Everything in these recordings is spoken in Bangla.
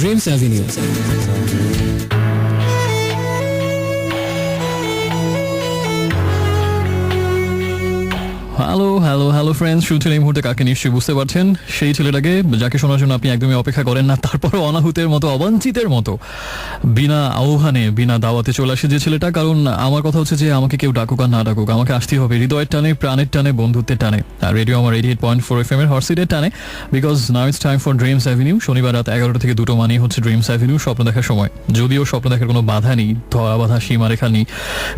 Dreams Avenue. হ্যালো ফ্রেন্ডস, শুনছেন এই মুহূর্তে কাকে নিশ্চয়ই বুঝতে পারছেন, সেই ছেলেটাকে যাকে শোনার জন্য আপনি একদমই অপেক্ষা করেন না, তারপরও অনাহুতের মতো অবাঞ্ছিতের মতো বিনা আহ্বানে বিনা দাওয়াতে চলে আসে যে ছেলেটা। কারণ আমার কথা হচ্ছে যে আমাকে কেউ ডাকুক আর না ডাকুক, আমাকে আসতেই হবে হৃদয়ের টানে, প্রাণের টানে, বন্ধুত্বের টানে, আর রেডিও আমার 88.4 FM এর হট সিটের টানে। Because now it's time for dreams avenue. শনিবার রাত 11টা থেকে 2টো মানেই হচ্ছে ড্রিমস অ্যাভিনিউ, স্বপ্ন দেখার সময়। যদিও স্বপ্ন দেখার কোনো বাধা নেই, ধরা বাধা সীমারেখা নেই,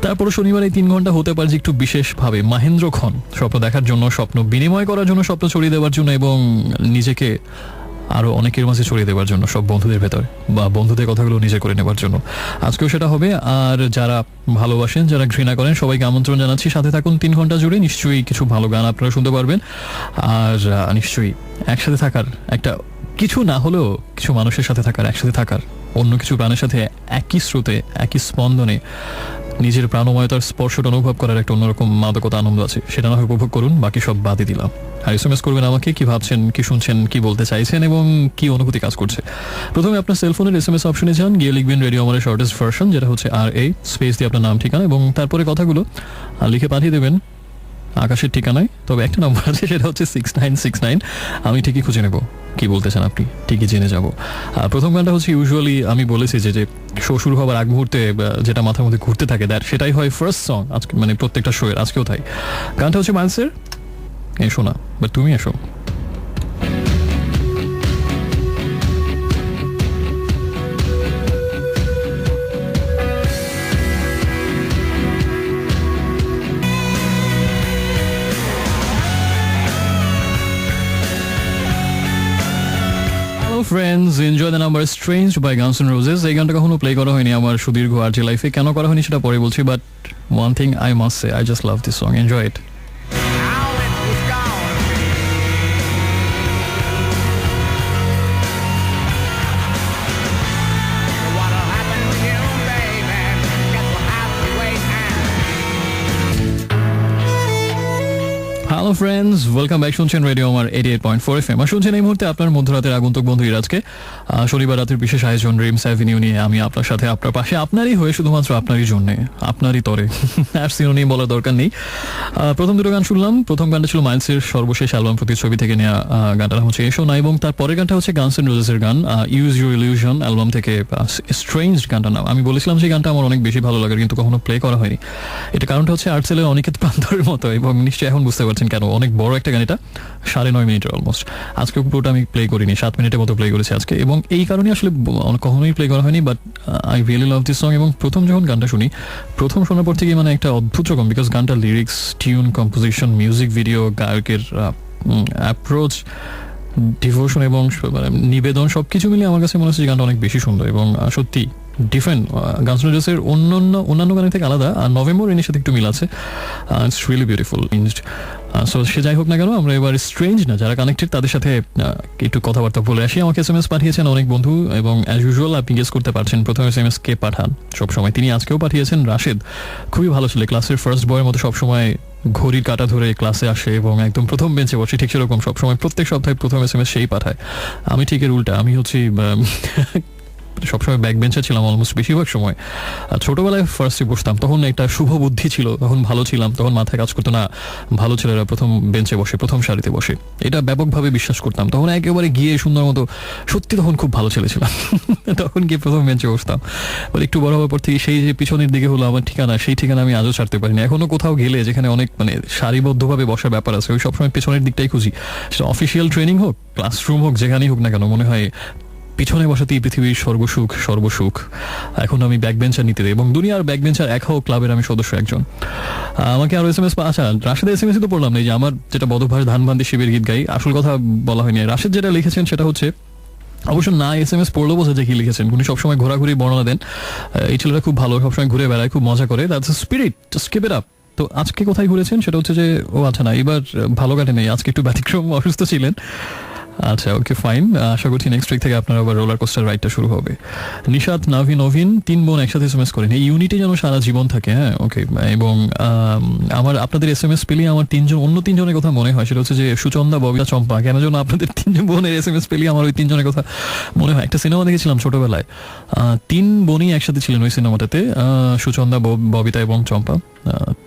তারপরও শনিবার এই 3 ঘন্টা হতে পারে যে একটু বিশেষভাবে মাহেন্দ্রক্ষণ স্বপ্ন দেখার জন্য, স্বপ্ন বিনিময় করার জন্য, স্বপ্ন ছড়িয়ে দেওয়ার জন্য এবং নিজেকে আরো অনেকের মাঝে ছড়িয়ে দেওয়ার জন্য, সব বন্ধুদের ভেতর বা বন্ধুদের কথাগুলো নিজে করে নেওয়ার জন্য। আজকেও সেটা হবে। আর যারা ভালোবাসেন, যারা ঘৃণা করেন, সবাইকে আমন্ত্রণ জানাচ্ছি, সাথে থাকুন 3 ঘন্টা জুড়ে। নিশ্চয়ই কিছু ভালো গান আপনারা শুনতে পারবেন, আর নিশ্চয়ই একসাথে থাকার একটা, কিছু না হলেও কিছু মানুষের সাথে থাকার, একসাথে থাকার, অন্য কিছু প্রাণের সাথে একই স্রোতে একই স্পন্দনে নিজের প্রাণময়তার স্পর্শটা অনুভব করার একটা অন্যরকম মাদকতা, আনন্দ আছে। সেটা না হয় উপভোগ করুন, বাকি সব বাদই দিলাম। আর SMS করবেন আমাকে, কি ভাবছেন, কি শুনছেন, কি বলতে চাইছেন এবং কি অনুভূতি কাজ করছে। প্রথমে আপনার সেলফোনের SMS অপশনে যান, গিয়ে লিখবেন রেডিও আমাদের শর্টেস্ট ভার্সন, যেটা হচ্ছে RA স্পেস দিয়ে আপনার নাম, ঠিকানা এবং তারপরে কথাগুলো লিখে পাঠিয়ে দেবেন আকাশের ঠিকানায়। তবে একটা নম্বর আছে, সেটা হচ্ছে 6969। আমি ঠিকই খুঁজে নেব কি বলতে চান আপনি, ঠিকই জেনে যাব। প্রথম গানটা হচ্ছে ইউজুয়ালি আমি বলেছি যে শো শুরু হওয়ার আগ মুহূর্তে যেটা মাথার মধ্যে ঘুরতে থাকে, সেটাই হয় ফার্স্ট সং আজকে, মানে প্রত্যেকটা শোয়ের, আজকেও তাই। গানটা হচ্ছে মাইলসের এসো না, বাট তুমি এসো। Friends, enjoy the number Estranged by Guns and Roses. এই গানটা কখনো প্লে করা হয়নি আমার সুদীর্ঘ আরজে লাইফে। কেন করা হয়নি সেটা পরে বলছি, but one thing I must say, I just love this song, enjoy it. Hello friends, welcome back. শুনছেন রেডিও আমার 88.4 FM। আর শুনছেন এই মুহূর্তে আপনার মধ্যরাতের আগন্তুক বন্ধু ইরাজকে। শনিবার রাতের বিশেষ আয়োজন ড্রিমস অ্যাভিনিউ নিয়ে আমি আপনার সাথে, আপনার পাশে, আপনারই হয়ে, শুধুমাত্র আপনারই জন্যে, আপনারই তরে। আর সিনোনিম বলার দরকার নেই। প্রথম 2টো গান শুনলাম। প্রথম গানটা ছিল মাইলসের সর্বশেষ অ্যালবাম প্রতিচ্ছবি থেকে নেওয়া, গানটার নাম হচ্ছে এসো না, এবং তার পরের গানটা হচ্ছে গানস এন্ড রোজেসের গান ইউজ ইউর ইলিউশন অ্যালবাম থেকে স্ট্রেঞ্জ গানটার নাম। আমি বলেছিলাম সেই গানটা আমার অনেক বেশি ভালো লাগে, কিন্তু কখনো প্লে করা হয়নি। এটা কারণটা হচ্ছে আর্টসেলের অনিকেত প্রান্তরের মতো, এবং নিশ্চয়ই এখন বুঝতে পারছেন কেন। অনেক বড় একটা গান, এটা 9.5 মিনিটের অলমোস্ট। আজকে পুরোটা আমি প্লে করিনি, 7 মিনিটের মতো প্লে করেছি আজকে, এবং এই কারণে আসলে কখনোই প্লে করা হয়নি। But I really love this song. এবং প্রথম যখন গানটা শুনি, প্রথম শোনার পর থেকে মানে একটা অদ্ভুত রকম, বিকজ গানটা lyrics, tune, composition, music video, গায়কের অ্যাপ্রোচ, ডিভোশন এবং নিবেদন, সবকিছু মিলে আমার কাছে মনে হচ্ছে গানটা অনেক বেশি সুন্দর এবং সত্যি ডিফারেন্ট। গানস এন্ড রোজেসের অন্যান্য গানের থেকে আলাদা, আর নভেম্বর এর সাথে একটু মিল আছে। It's really beautiful. সো সে যাই হোক না কেন, আমরা এবার স্ট্রেঞ্জ না, যারা কানেক্টেড তাদের সাথে একটু কথাবার্তা বলে আসি। আমাকে SMS পাঠিয়েছেন অনেক বন্ধু, এবং অ্যাজ ইউজুয়াল আপনি গেস করতে পারছেন প্রথম SMS কে পাঠান সবসময়। তিনি আজকেও পাঠিয়েছেন রাশেদ। খুবই ভালো ছিল, ক্লাসের ফার্স্ট বয়ের মতো সবসময় ঘড়ির কাঁটা ধরে ক্লাসে আসে এবং একদম প্রথম বেঞ্চে বসে, ঠিক সেরকম সবসময় প্রত্যেক সপ্তাহে প্রথম SMS সেই পাঠায়। আমি ঠিক এর উল্টা, আমি হচ্ছি সবসময় ব্যাক বেঞ্চে ছিলাম অলমোস্ট বেশিরভাগ সময়। ছোটবেলায় ফার্স্টে বসতাম, তখন একটা শুভ বুদ্ধি ছিল, তখন ভালো ছিলাম, তখন মাথায় কাজ করতো না ভালো ছেলেরা প্রথম বেঞ্চে বসে, প্রথম সারিতে বসে, এটা ব্যাপকভাবে বিশ্বাস করতাম। তখন একেবারে গিয়ে সুন্দর মতো, সত্যি তখন খুব ভালো ছেলে ছিলাম, তখন গিয়ে প্রথম বেঞ্চে বসতাম। বলে একটু বড় হওয়ার পর থেকে সেই যে পিছনের দিকে হলো আমার ঠিকানা, সেই ঠিকানা আমি আজও ছাড়তে পারিনি। এখনো কোথাও গেলে যেখানে অনেক মানে সারিবদ্ধভাবে বসার ব্যাপার আছে, ওই সবসময় পেছনের দিকটাই খুঁজি। সেটা অফিসিয়াল ট্রেনিং হোক, ক্লাসরুম হোক, যেখানেই হোক না কেন, মনে হয় পিছনে বসাতেই পৃথিবীর সর্বসুখ। এখন আমি ব্যাক বেঞ্চার নিতে দেই, এবং দুনিয়ার ব্যাক বেঞ্চার হোক ক্লাবের আমি সদস্য একজন। আমাকে আরো SMS, আচ্ছা রাশেদের SMS তো পড়লাম না, যে আমার যেটা বদভাস ধানবান্দি শিবের গীত গাই, আসল কথা বলা হয়নি। রাশেদ যেটা লিখেছেন সেটা হচ্ছে, অবশ্য না SMS পড়লেও বোঝা যায় কি লিখেছেন। উনি সবসময় ঘোরাঘুরি বর্ণনা দেন। এই ছেলেটা খুব ভালো, সবসময় ঘুরে বেড়ায়, খুব মজা করে, that's a spirit, just keep it up. তো আজকে কোথায় ঘুরেছেন সেটা হচ্ছে যে, ও আচ্ছা না, এবার ভালো কাটে নেই, আজকে একটু ব্যতিক্রম, অসুস্থ ছিলেন। আচ্ছা, ওকে, ফাইন। আশা করছি নেক্সট উইক থেকে আপনার আবার রোলার কোস্টার রাইডটা শুরু হবে। নিশাত, নাভি, নভিন, 3 বোন একসাথে এসএমএস করেন, এই ইউনিটি যেন সারা জীবন থাকে। হ্যাঁ, ওকে। এবং আমার আপনাদের এসএমএস পেলে আমার অন্য তিনজনের কথা মনে হয়, সেটা হচ্ছে যে সুচন্দা, ববিতা, চম্পা। কেন যেন আপনাদের 3 বোনের এসএমএস পেলে আমার ওই 3 জনের কথা মনে হয়। একটা সিনেমা দেখেছিলাম ছোটবেলায়, 3 বোনই একসাথে ছিলেন ওই সিনেমাটাতে, সুচন্দা, ববিতা এবং চম্পা।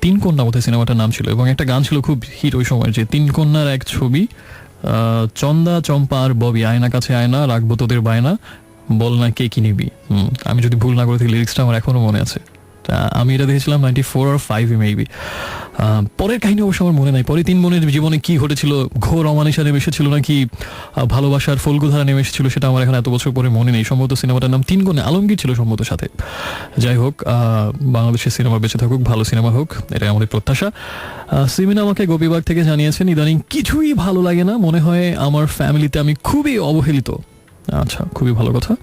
3 কন্যা বোধহয় সিনেমাটার নাম ছিল, এবং একটা গান ছিল খুব হিট ওই সময়, যে 3 কন্যার এক ছবি, চন্দা, চম্পা আর ববি, আয়না কাছে আয়না, রাখবো তোদের বায়না, বল না কে কি নিবি। আমি যদি ভুল না করে থাকি, লিরিক্সটা আমার এখনো মনে আছে। আমি এটা দেখেছিলাম 94 or 5 মেবি। পরের কাহিনী অবশ্য আমার মনে নাই, পরে 3 বোনের জীবনে কি ঘটেছিল, ঘোর অমানিসা নেমে এসেছিল নাকি ভালোবাসার ফলগুধারা নেমে এসেছিল, সেটা আমার এখন এত বছর পরে মনে নেই। সম্ভবত সিনেমাটার নাম 3 কোণে, আলমগীর ছিল সম্ভবত সাথে। যাই হোক, বাংলাদেশের সিনেমা বেঁচে থাকুক, ভালো সিনেমা হোক, এটাই আমাদের প্রত্যাশা। সিমিন আমাকে গোপীবাগ থেকে জানিয়েছেন, ইদানিং কিছুই ভালো লাগে না, মনে হয় আমার ফ্যামিলিতে আমি খুবই অবহেলিত। আচ্ছা, খুবই ভালো কথা।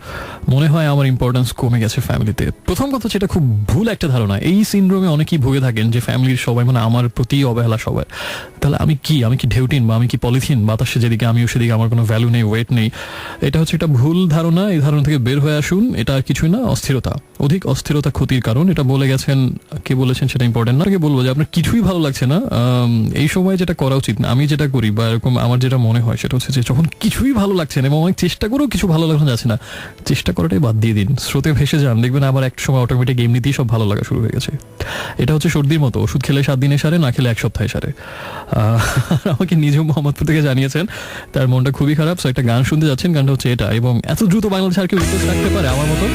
মনে হয় আমার ইম্পর্টেন্স কমে গেছে ফ্যামিলিতে। প্রথম কথা, যেটা খুব ভুল একটা ধারণা, এই সিনড্রোমে অনেকেই ভুগে থাকেন যে ফ্যামিলির সবাই মানে আমার প্রতি অবহেলা সবার। তাহলে আমি কি ঢেউটিন, বা আমি কি পলিথিন, বাতাসে যেদিকে আমিও সেদিকে, আমার কোনো ভ্যালু নেই, ওয়েট নেই। এটা হচ্ছে একটা ভুল ধারণা। এই ধারণা থেকে বের হয়ে আসুন। এটা আর কিছুই না, অস্থিরতা। অধিক অস্থিরতা ক্ষতির কারণ। এটা বলে গেছেন, কে বলেছেন সেটা ইম্পর্টেন্ট না। বলবো যে আপনার কিছুই ভালো লাগছে না, এই সময় যেটা করা উচিত না, আমি যেটা করি বা এরকম আমার যেটা মনে হয়, সেটা হচ্ছে যে যখন কিছুই ভালো লাগছে না এবং অনেক চেষ্টা করেও কিছু ভালো লাগানো যাচ্ছে না, চেষ্টা করাটাই বাদ দিয়ে দিন, স্রোতে ভেসে যান, দেখবেন আবার এক সময় অটোমেটিক এমনিতেই সব ভালো লাগা শুরু হয়ে গেছে। এটা হচ্ছে সর্দির মতো, ওষুধ খেলে 7 দিনে সারে, না খেলে 1 সপ্তাহে সারে। আমাকে নিজেও মোহাম্মদপুর থেকে জানিয়েছেন তার মনটা খুবই খারাপ। সো একটা গান শুনতে যাচ্ছেন, গানটা হচ্ছে এটা। এবং এত দ্রুত বাংলাদেশ আর কেউ রিকোয়েস্ট রাখতে পারে আমার মতো?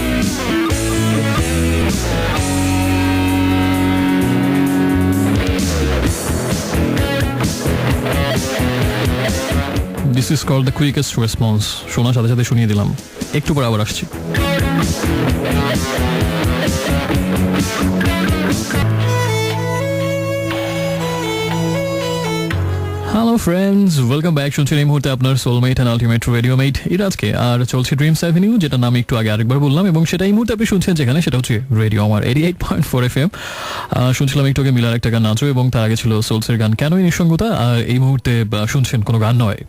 This is called the quickest response. শোনার সাথে সাথে শুনিয়ে দিলাম, একটু পর আবার আসছি। Hello friends, welcome back. শুনছেন এই মুহূর্তে আপনার সোলমেট অ্যান্ড আলটিমেট রেডিওমেট ইরাজকে। আর চলছে ড্রিমস অ্যাভিনিউ, যেটা নাম একটু আগে আরেকবার বললাম, এবং সেটা এই মুহূর্তে আপনি শুনছেন যেখানে, সেটা হচ্ছে রেডিও আমার 88.4 FM। শুনছিলাম একটু আগে মিলার একটা গান নাচো, এবং তার আগে ছিল সোলসের গান কেনই নিঃসঙ্গতা। আর এই মুহূর্তে শুনছেন কোনো গান নয়,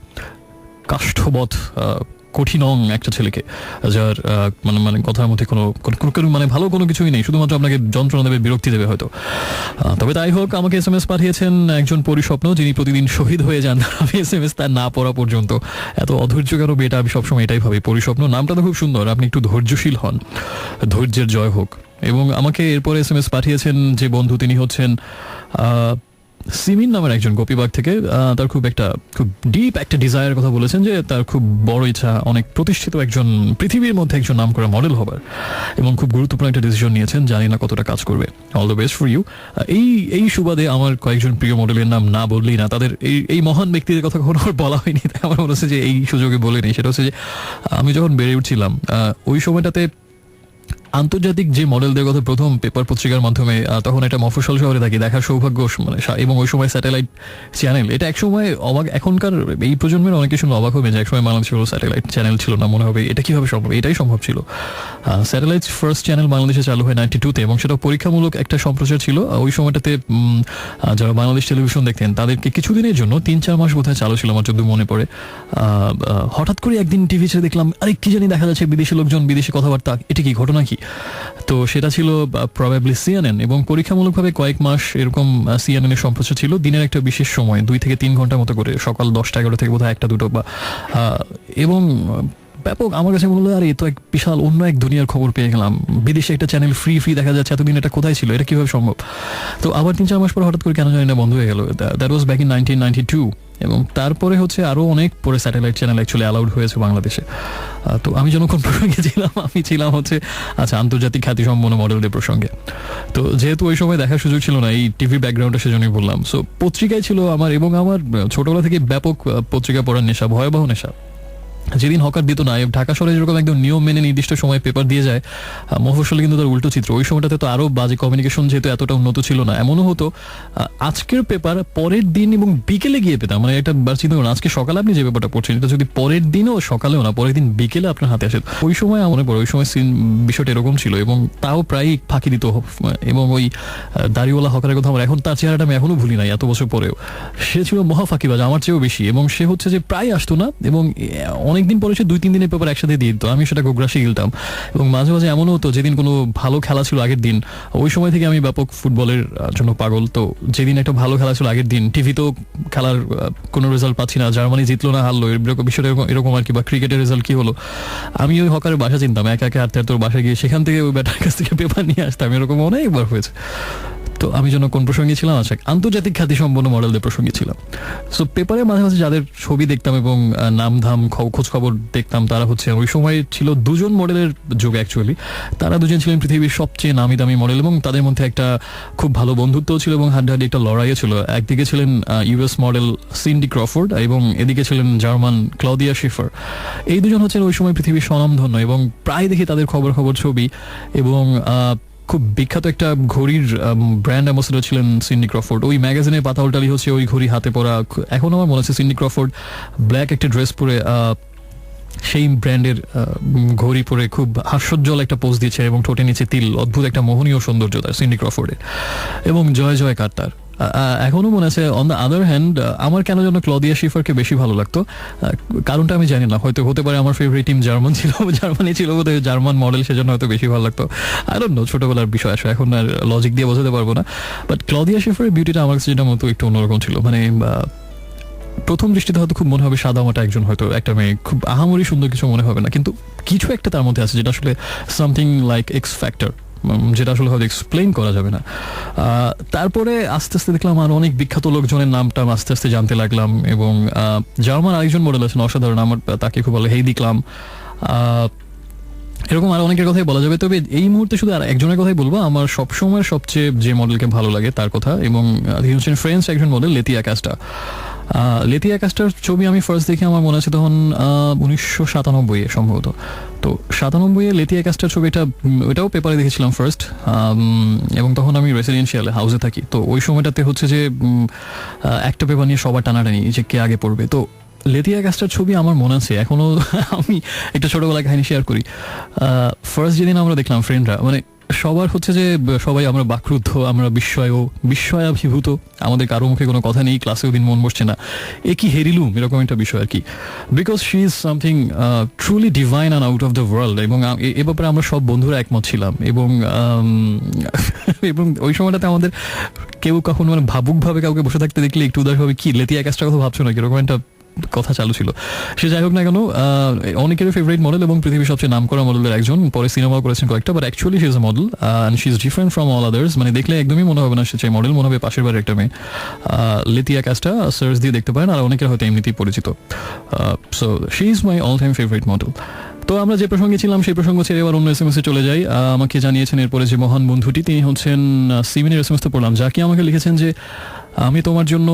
কাষ্ঠবৎ কঠিনং একটা ছেলেকে, যার মানে কথার মধ্যে কোনো মানে ভালো কোনো কিছুই নেই, শুধুমাত্র আপনাকে যন্ত্রণা দেবে, বিরক্তি দেবে হয়তো। তবে তাই হোক, আমাকে এসএমএস পাঠিয়েছেন একজন পরিস্বপ্ন, যিনি প্রতিদিন শহীদ হয়ে যান আমি এসএমএস তার না পড়া পর্যন্ত। এত অধৈর্য কেন বেটা, আমি সবসময় এটাই ভাবি। পরিস্বপ্ন নামটা তো খুব সুন্দর, আপনি একটু ধৈর্যশীল হন, ধৈর্যের জয় হোক। এবং আমাকে এরপরে এসএমএস পাঠিয়েছেন যে বন্ধু, তিনি হচ্ছেন সিমিন নামের একজন, গোপীবাগ থেকে। তার খুব ডিপ একটা ডিজায়ার কথা বলেছেন, যে তার খুব বড় ইচ্ছা অনেক প্রতিষ্ঠিত একজন, পৃথিবীর মধ্যে একজন নাম করা মডেল হবার, এবং খুব গুরুত্বপূর্ণ একটা ডিসিশন নিয়েছেন। জানি না কতটা কাজ করবে। All the best for you. এই সুবাদে আমার কয়েকজন প্রিয় মডেলের নাম না বললেই না, তাদের এই মহান ব্যক্তিদের কথা কখনো বলা হয়নি, তাই আমার মনে হচ্ছে যে এই সুযোগে বলে নেই। সেটা হচ্ছে যে আমি যখন বেড়ে উঠছিলাম, ওই সময়টাতে আন্তর্জাতিক যে মডেলদের কথা প্রথম পেপার পত্রিকার মাধ্যমে, তখন একটা মফস্বল শহরে থাকি, দেখার সৌভাগ্য, মানে এবং ওই সময় স্যাটেলাইট চ্যানেল, এটা একসময় অবাক, এখনকার এই প্রজন্মের অনেকে শুনে অবাক হবে যে একসময় বাংলাদেশে স্যাটেলাইট চ্যানেল ছিল না, মনে হবে এটা কিভাবে সম্ভব। এটাই সম্ভব ছিল। স্যাটেলাইট ফার্স্ট চ্যানেল বাংলাদেশে চালু হয় 92-তে, এবং সেটা পরীক্ষামূলক একটা সম্প্রচার ছিল। ওই সময়টাতে যারা বাংলাদেশ টেলিভিশন দেখতেন তাদেরকে কিছুদিনের জন্য 3-4 মাস বোধহয় চালু ছিল, আমার যদি মনে পড়ে। হঠাৎ করে একদিন টিভি ছেড়ে দেখলাম, আরে কি জানি দেখা যাচ্ছে বিদেশি লোকজন, বিদেশি কথাবার্তা, এটা কি ঘটনা কি? তো সেটা ছিল প্রবাবলি সিএনএন, এবং পরীক্ষামূলকভাবে কয়েক মাস এরকম সিএনএন এর সম্প্রচার ছিল দিনের একটা বিশেষ সময়, 2 থেকে 3 ঘন্টা মতো করে, সকাল 10টা-11 থেকে বোধহয় 1টা-2টো বা, এবং ব্যাপক আমার কাছে মনে হলো, আর এ তো এক বিশাল অন্য এক দুনিয়ার খবর পেয়ে গেলাম, বিদেশে একটা চ্যানেল ফ্রি দেখা যাচ্ছে, এতদিন এটা কোথায় ছিল, এটা কিভাবে সম্ভব? তো আবার 3-4 মাস পর হঠাৎ করে কেন জানি না বন্ধ হয়ে গেল। That was back in 1992। এবং তারপরে হচ্ছে আরও অনেক পরে স্যাটেলাইট চ্যানেল অ্যাকচুয়ালি অ্যালাউড হয়েছে বাংলাদেশে। তো আমি যখন কোন প্রসঙ্গে ছিলাম, আমি ছিলাম হচ্ছে আন্তর্জাতিক খ্যাতিসম্পন্ন মডেলদের প্রসঙ্গে। তো যেহেতু ওই সময় দেখার সুযোগ ছিল না, এই টিভি ব্যাকগ্রাউন্ডটা সেজন্যই বললাম। সো পত্রিকায় ছিল আমার, এবং আমার ছোটবেলা থেকে ব্যাপক পত্রিকা পড়ার নেশা, ভয়াবহ নেশা। যেদিন হকার দিত না, ঢাকা শহরে যেরকম একদম নিয়ম মেনে নির্দিষ্ট সময় পেপার দিয়ে যায়, মফস্বলে কিন্তু তার উল্টো চিত্র। ওই সময়টাতে তো আরো বাজে কমিউনিকেশন, যেহেতু এতটা উন্নত ছিল না, এমনও হতো আজকের পেপার পরের দিন এবং বিকেলে গিয়ে পেতাম। মানে এটা চিন্তা করুন, আজকে সকালে আপনি যে পেপারটা পড়ছেন, এটা যদি পরের দিনও সকালেও না, পরের দিন বিকেলে আপনার হাতে আসে। ওই সময় মনে পড়ে, ওই সময় বিষয়টা এরকম ছিল, এবং তাও প্রায় ফাঁকি দিত। এবং ওই দাড়িওয়ালা হকারের কথা আমার এখন, তার চেহারাটা আমি এখনো ভুলি নাই এত বছর পরেও। সে ছিল মহা ফাঁকিবাজ, আমার চেয়েও বেশি। এবং সে হচ্ছে যে প্রায় আসতো না, এবং অনেকদিন পরে সে 2-3 দিনের পেপার একসাথে দিয়ে দিত। আমি সেটা গোগ্রাসে গিলতাম। এবং মাঝে মাঝে এমনও হতো, যেদিন কোনো ভালো খেলা ছিল আগের দিন, ওই সময় থেকে আমি ব্যাপক ফুটবলের জন্য পাগল। তো যেদিন একটা ভালো খেলা ছিল আগের দিন, টিভিতেও খেলার কোনো রেজাল্ট পাচ্ছি না, জার্মানি জিতলো না হারলো, বিষয়টা এরকম আর কি, বা ক্রিকেটের রেজাল্ট কি হলো, আমি ওই হকারের বাসা চিনতাম, একা একা হাঁটতে হাঁটতে বাসায় গিয়ে সেখান থেকে ওই ব্যাটার কাছ থেকে পেপার নিয়ে আসতাম। এরকম অনেকবার হয়েছে। তো আমি যেন কোন প্রসঙ্গে ছিলাম, আচ্ছা, আন্তর্জাতিক খ্যাতি সম্পন্ন মডেলদের প্রসঙ্গে ছিলাম। সো পেপারে মাঝে মাঝে যাদের ছবি দেখতাম এবং নাম ধাম খোঁজ খবর দেখতাম, তারা হচ্ছে ওই সময় ছিল দুজন মডেলের যুগ অ্যাকচুয়ালি। তারা দুজন ছিলেন পৃথিবীর সবচেয়ে নামি দামি মডেল, এবং তাদের মধ্যে একটা খুব ভালো বন্ধুত্বও ছিল এবং হাড্ডাহাড্ডি একটা লড়াইও ছিল। একদিকে ছিলেন ইউএস মডেল সিন্ডি ক্রফোর্ড, এবং এদিকে ছিলেন জার্মান ক্লদিয়া শিফার। এই দুজন হচ্ছেন ওই সময় পৃথিবীর স্বনামধন্য, এবং প্রায় দেখি তাদের খবর ছবি। এবং খুব বিখ্যাত একটা ঘড়ির ব্র্যান্ড অ্যাম্বাসেডর ছিলেন সিন্ডি ক্রফোর্ড। ওই ম্যাগাজিনের পাতা উল্টালি হচ্ছে ওই ঘড়ি হাতে পরা। এখন আমার মনে আছে সিন্ডি ক্রফোর্ড ব্ল্যাক একটা ড্রেস পরে সেই ব্র্যান্ডের ঘড়ি পরে খুব হাস্যোজ্জ্বল একটা পোজ দিয়েছে, এবং ঠোঁটে নিচে তিল, অদ্ভুত একটা মোহনীয় সৌন্দর্য তার সিন্ডি ক্রফোর্ডের। এবং জয় জয় কার। এখনো মনে আছে। অন দ্য আদার হ্যান্ড, আমার কেন যেন ক্লদিয়া শিফারকে বেশি ভালো লাগতো। কারণটা আমি জানি না, হয়তো হতে পারে আমার ফেভারিট টিম জার্মানি ছিল বোধহয়, জার্মান মডেল, সেজন্য হয়তো বেশি ভালো লাগতো। আই ডোন্ট নো, ছোটবেলার বিষয় আসলে এখন আর লজিক দিয়ে বোঝাতে পারবো না। বাট ক্লদিয়া শিফারের বিউটিটা আমার কাছে যেটা মতো একটু অন্যরকম ছিল। মানে প্রথম দৃষ্টিতে হয়তো খুব মনে হবে সাদামাটা একজন, হয়তো একটা মেয়ে, খুব আহামরি সুন্দর কিছু মনে হবে না, কিন্তু কিছু একটা তার মধ্যে আছে যেটা আসলে সামথিং লাইক এক্স ফ্যাক্টর, যেটা আসলে হয়তো এক্সপ্লেইন করা যাবে না। তারপরে আস্তে আস্তে দেখলাম আর অনেক বিখ্যাত লোকজনের নামটা আস্তে আস্তে জানতে লাগলাম। এবং জার্মান আরেকজন মডেল আছেন অসাধারণ, আমার তাকে খুব ভালো, হেইদি ক্লাম। এরকম আর অনেকের কথাই বলা যাবে। তবে এই মুহূর্তে শুধু আর একজনের কথাই বলবো, আমার সবসময় সবচেয়ে যে মডেলকে ভালো লাগে তার কথা। এবং তিনি হচ্ছেন ফ্রেঞ্চ একজন মডেল, লেতিয়া কাস্টা। লেতিয়া কাস্টার ছবি আমি ফার্স্ট দেখি, আমার মনে আছে তখন 1997 সম্ভবত। তো 97 লেতিয়া কাস্টার ছবিটা, ওইটাও পেপারে দেখেছিলাম ফার্স্ট। এবং তখন আমি রেসিডেন্সিয়াল হাউসে থাকি। তো ওই সময়টাতে হচ্ছে যে একটা পেপার নিয়ে সবার টানাটানি যে কে আগে পড়বে। তো লেতিয়া কাস্টার ছবি আমার মনে আছে এখনো। আমি একটা ছোটবেলা কাহিনী শেয়ার করি। ফার্স্ট যেদিন আমরা দেখলাম ফ্রেন্ডরা, মানে সবার হচ্ছে যে সবাই আমরা বাকরুদ্ধ, আমরা বিস্ময়াভিভূত, আমাদের কারো মুখে কোনো কথা নেই, ক্লাসেও দিন মন বসছে না, এ কি হেরিলুম, এরকম একটা বিষয় আর কি। Because she is something truly divine and out of the world. এবং এ ব্যাপারে আমরা সব বন্ধুরা একমত ছিলাম। এবং এবং ওই সময়টাতে আমাদের কেউ কখনো মানে ভাবুকভাবে কাউকে বসে থাকতে দেখলে একটু উদাস হবে, কি লেতিয়া কাজটা কথা ভাবছো না, এরকম একটা কথা চালু ছিল। সে যাই হোক না কেন, অনেকের ফেভারিট মডেল এবং পৃথিবীর সবচেয়ে নামকরা মডেলের একজন। পরে সিনেমাও করেছেন কয়েকটা, but actually she is a model and she is different from all others. মানে দেখলে একদমই মনে হবে না সে চাই মডেল, মনে হবে পাশের বাড়ির একটা মেয়ে। লেতিয়া কাস্টা সার্চ দিয়ে দেখতে পারেন, আর অনেকের হয়তো এমনিতেই পরিচিত। So she is my all time favourite model. তো আমরা যে প্রসঙ্গে ছিলাম সেই প্রসঙ্গ ছেড়ে এবার অন্য এসএমএসে চলে যাই। আমাকে জানিয়েছেন এরপরে যে মহান বন্ধুটি, তিনি হচ্ছেন সিমিনের এসএমএসতে পড়লাম, যাকে আমাকে লিখেছেন যে আমি তোমার জন্য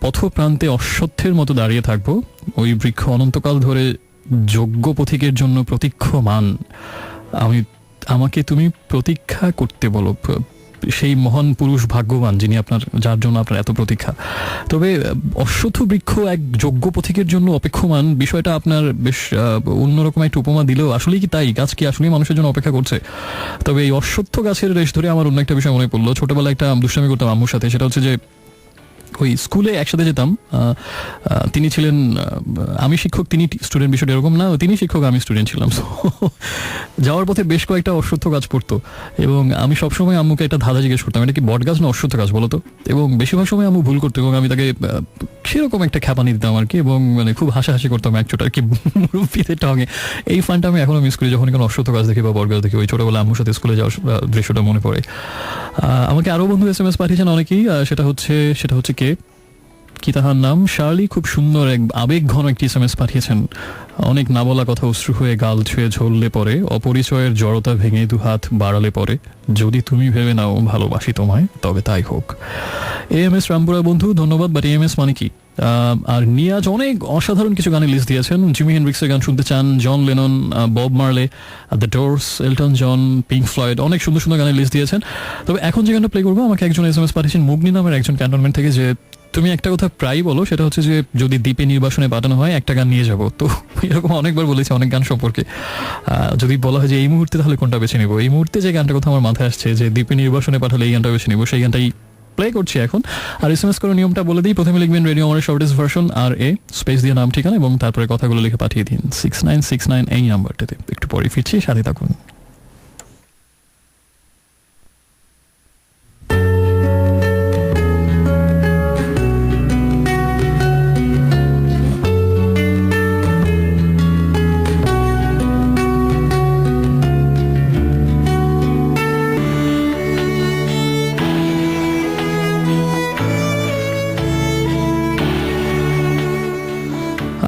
পথপ্রান্তে অশ্বত্থের মতো দাঁড়িয়ে থাকবো, ওই বৃক্ষ অনন্তকাল ধরে যোগ্য পথিকের জন্য প্রতীক্ষমান। আমাকে তুমি প্রতীক্ষা করতে বলো, সেই মহান পুরুষ ভাগ্যবান যিনি যার জন্য আপনার এত প্রতীক্ষা। তবে অশ্বত্থ বৃক্ষ এক যোগ্য পথিকের জন্য অপেক্ষমান, বিষয়টা আপনার বেশ অন্যরকম একটা উপমা দিলেও আসলেই কি তাই? গাছ কি আসলেই মানুষের জন্য অপেক্ষা করছে? তবে এই অশ্বত্থ গাছের রেশ ধরে আমার অন্য একটা বিষয় মনে পড়লো। ছোটবেলায় একটা দুষ্টামি করতাম আম্মুর সাথে, সেটা হচ্ছে যে ওই স্কুলে একসাথে যেতাম। তিনি ছিলেন, আমি শিক্ষক, তিনি স্টুডেন্ট, বিষয়টা এরকম না, তিনি শিক্ষক আমি স্টুডেন্ট ছিলাম। যাওয়ার পথে বেশ কয়েকটা অশ্বত্থ গাছ পড়তো, এবং আমি সবসময় আম্মুকে একটা ধাঁধা জিজ্ঞেস করতাম, এটা কি বট গাছ না অশ্বত্থ গাছ বলতো? এবং বেশিরভাগ সময় আম্মু ভুল করতো, এবং আমি তাকে সেরকম একটা খ্যাপানি দিতাম আর কি, এবং মানে খুব হাসাহাসি করতাম একচোট আর কি মুরব্বীদের টঙে। এই ফানটা আমি এখনো মিস করি, যখন কোনো অশ্বত্থ গাছ দেখি বা বট গাছ দেখি। ওই ছোটবেলা আম্মুর সাথে স্কুলে যাওয়ার দৃশ্যটা মনে পড়ে। আমাকে আরো বন্ধু এসএমএস পাঠিয়েছেন অনেকেই, সেটা হচ্ছে কি তাহার নাম, শার্লি, খুব সুন্দর এক আবেগ ঘন একটি এসএমএস পাঠিয়েছেন। অনেক না বলা কথা অশ্রু হয়ে গাল ছুঁয়ে ঝরলে পরে, অপরিচয়ের জড়তা ভেঙে দু হাত বাড়ালে পরে, যদি তুমি ভেবে নাও ভালোবাসি তোমায় তবে তাই হোক। এএমএস রামপুরা বন্ধু, ধন্যবাদ। বাট এএমএস মানে কি? আর নিয়াজ অনেক অসাধারণ কিছু গানের লিস্ট দিয়েছেন। জিমি হেনরিক্সের গান শুনতে চান, John Lennon, Bob Marley, the Doors, Elton John, Pink Floyd, অনেক সুন্দর সুন্দর গানের লিস্ট দিয়েছেন। তবে এখন যে গানটা প্লে করবো, আমাকে একজন SMS পাঠিয়েছেন মুগনি নামের একজন ক্যান্টনমেন্ট থেকে, যে তুমি একটা কথা প্রায়ই বলো, সেটা হচ্ছে যে যদি দ্বীপে নির্বাসনে পাঠানো হয় একটা গান নিয়ে যাব। তো এরকম অনেকবার বলেছি অনেক গান সম্পর্কে। যদি বলা হয় যে এই মুহূর্তে তাহলে কোনটা বেছে নেবো, এই মুহূর্তে যে গানটা কথা আমার মাথায় আসছে যে দ্বীপে নির্বাসনে পাঠালে এই গানটা বেছে নেবো, সেই গানটাই প্লে করছি এখন। আর SMS করার নিয়মটা বলে দিই, প্রথমে লিখবেন রেডিও আমার শর্টেস্ট ভার্সন আর এ স্পেস দিয়ে নাম ঠিকানা এবং তারপরে কথাগুলো লিখে পাঠিয়ে দিন 6969 এই নাম্বারটাতে। একটু পরে ফিরছি, সাথে থাকুন।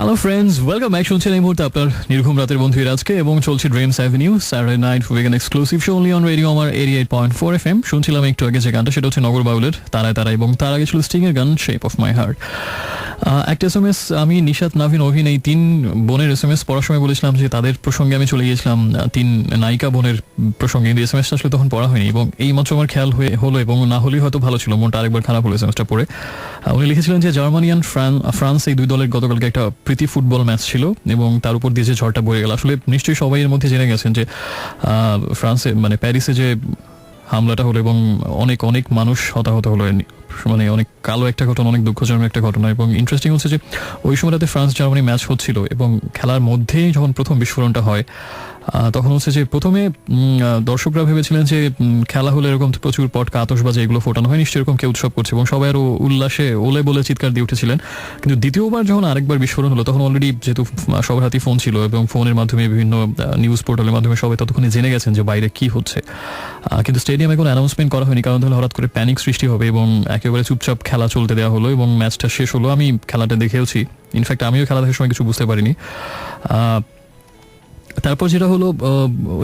Hello friends, welcome back. শুনছেন এই মুহূর্তে আপনার নির্ঘুম রাতের বন্ধু আজকে, এবং চলছে Dreams avenue Saturday night weekend exclusive show only on radio Amar 88.4 FM। শুনছিলাম একটু আগে যে গানটা, সেটা হচ্ছে নগর বাউলের তারায় তারা, এবং তার আগে ছিল স্টিং এর গান শেপ অফ মাই হার্ট। একটা SMS আমি নিশাত, নাভিন, অভিন এই তিন বোনের SMS পড়ার সময় বলেছিলাম যে তাদের প্রসঙ্গে আমি চলে গিয়েছিলাম, তিন নায়িকা বোনের প্রসঙ্গে, কিন্তু SMSটা আসলে তখন পড়া হয়নি এবং এই মাত্র আমার খেয়াল হলো, এবং না হলেই হয়তো ভালো ছিল, মনটা আরেকবার খারাপ হলো SMSটা পড়ে। উনি লিখেছিলেন যে জার্মানি অ্যান্ড ফ্রান্স এই দুই দলের গতকালকে একটা প্রীতি ফুটবল ম্যাচ ছিল এবং তার উপর দিয়ে যে ঝড়টা বয়ে গেল, আসলে নিশ্চয়ই সবাই এর মধ্যে জেনে গেছেন যে ফ্রান্সে মানে প্যারিসে যে হামলাটা হলো এবং অনেক অনেক মানুষ হতাহত হলো, মানে অনেক কালো একটা ঘটনা, অনেক দুঃখজনক একটা ঘটনা। এবং ইন্টারেস্টিং হচ্ছে যে ওই সময়টাতে ফ্রান্স জার্মানি ম্যাচ হচ্ছিল এবং খেলার মধ্যেই যখন প্রথম বিস্ফোরণটা হয়, তখন হচ্ছে যে প্রথমে দর্শকরা ভেবেছিলেন যে খেলা হলে এরকম প্রচুর পটকা আতশবাজি এগুলো ফোটানো হয়, নিশ্চয়ই এরকম কেউ উৎসব করছে, এবং সবাই আরও উল্লাসে ওলে বলে চিৎকার দিয়ে উঠেছিলেন। কিন্তু দ্বিতীয়বার যখন আরেকবার বিস্ফোরণ হলো, তখন অলরেডি যেহেতু সবার হাতে ফোন ছিল এবং ফোনের মাধ্যমে বিভিন্ন নিউজ পোর্টালের মাধ্যমে সবাই ততক্ষণে জেনে গেছেন যে বাইরে কি হচ্ছে। কিন্তু স্টেডিয়ামে কোনো অ্যানাউন্সমেন্ট করা হয়নি, কারণ তাহলে হঠাৎ করে প্যানিক সৃষ্টি হবে, এবং একেবারে চুপচাপ খেলা চলতে দেওয়া হলো এবং ম্যাচটা শেষ হলো। আমি খেলাটা দেখেওছি, ইনফ্যাক্ট আমিও খেলা দেখার সময় কিছু বুঝতে পারিনি। তারপর যেটা হলো,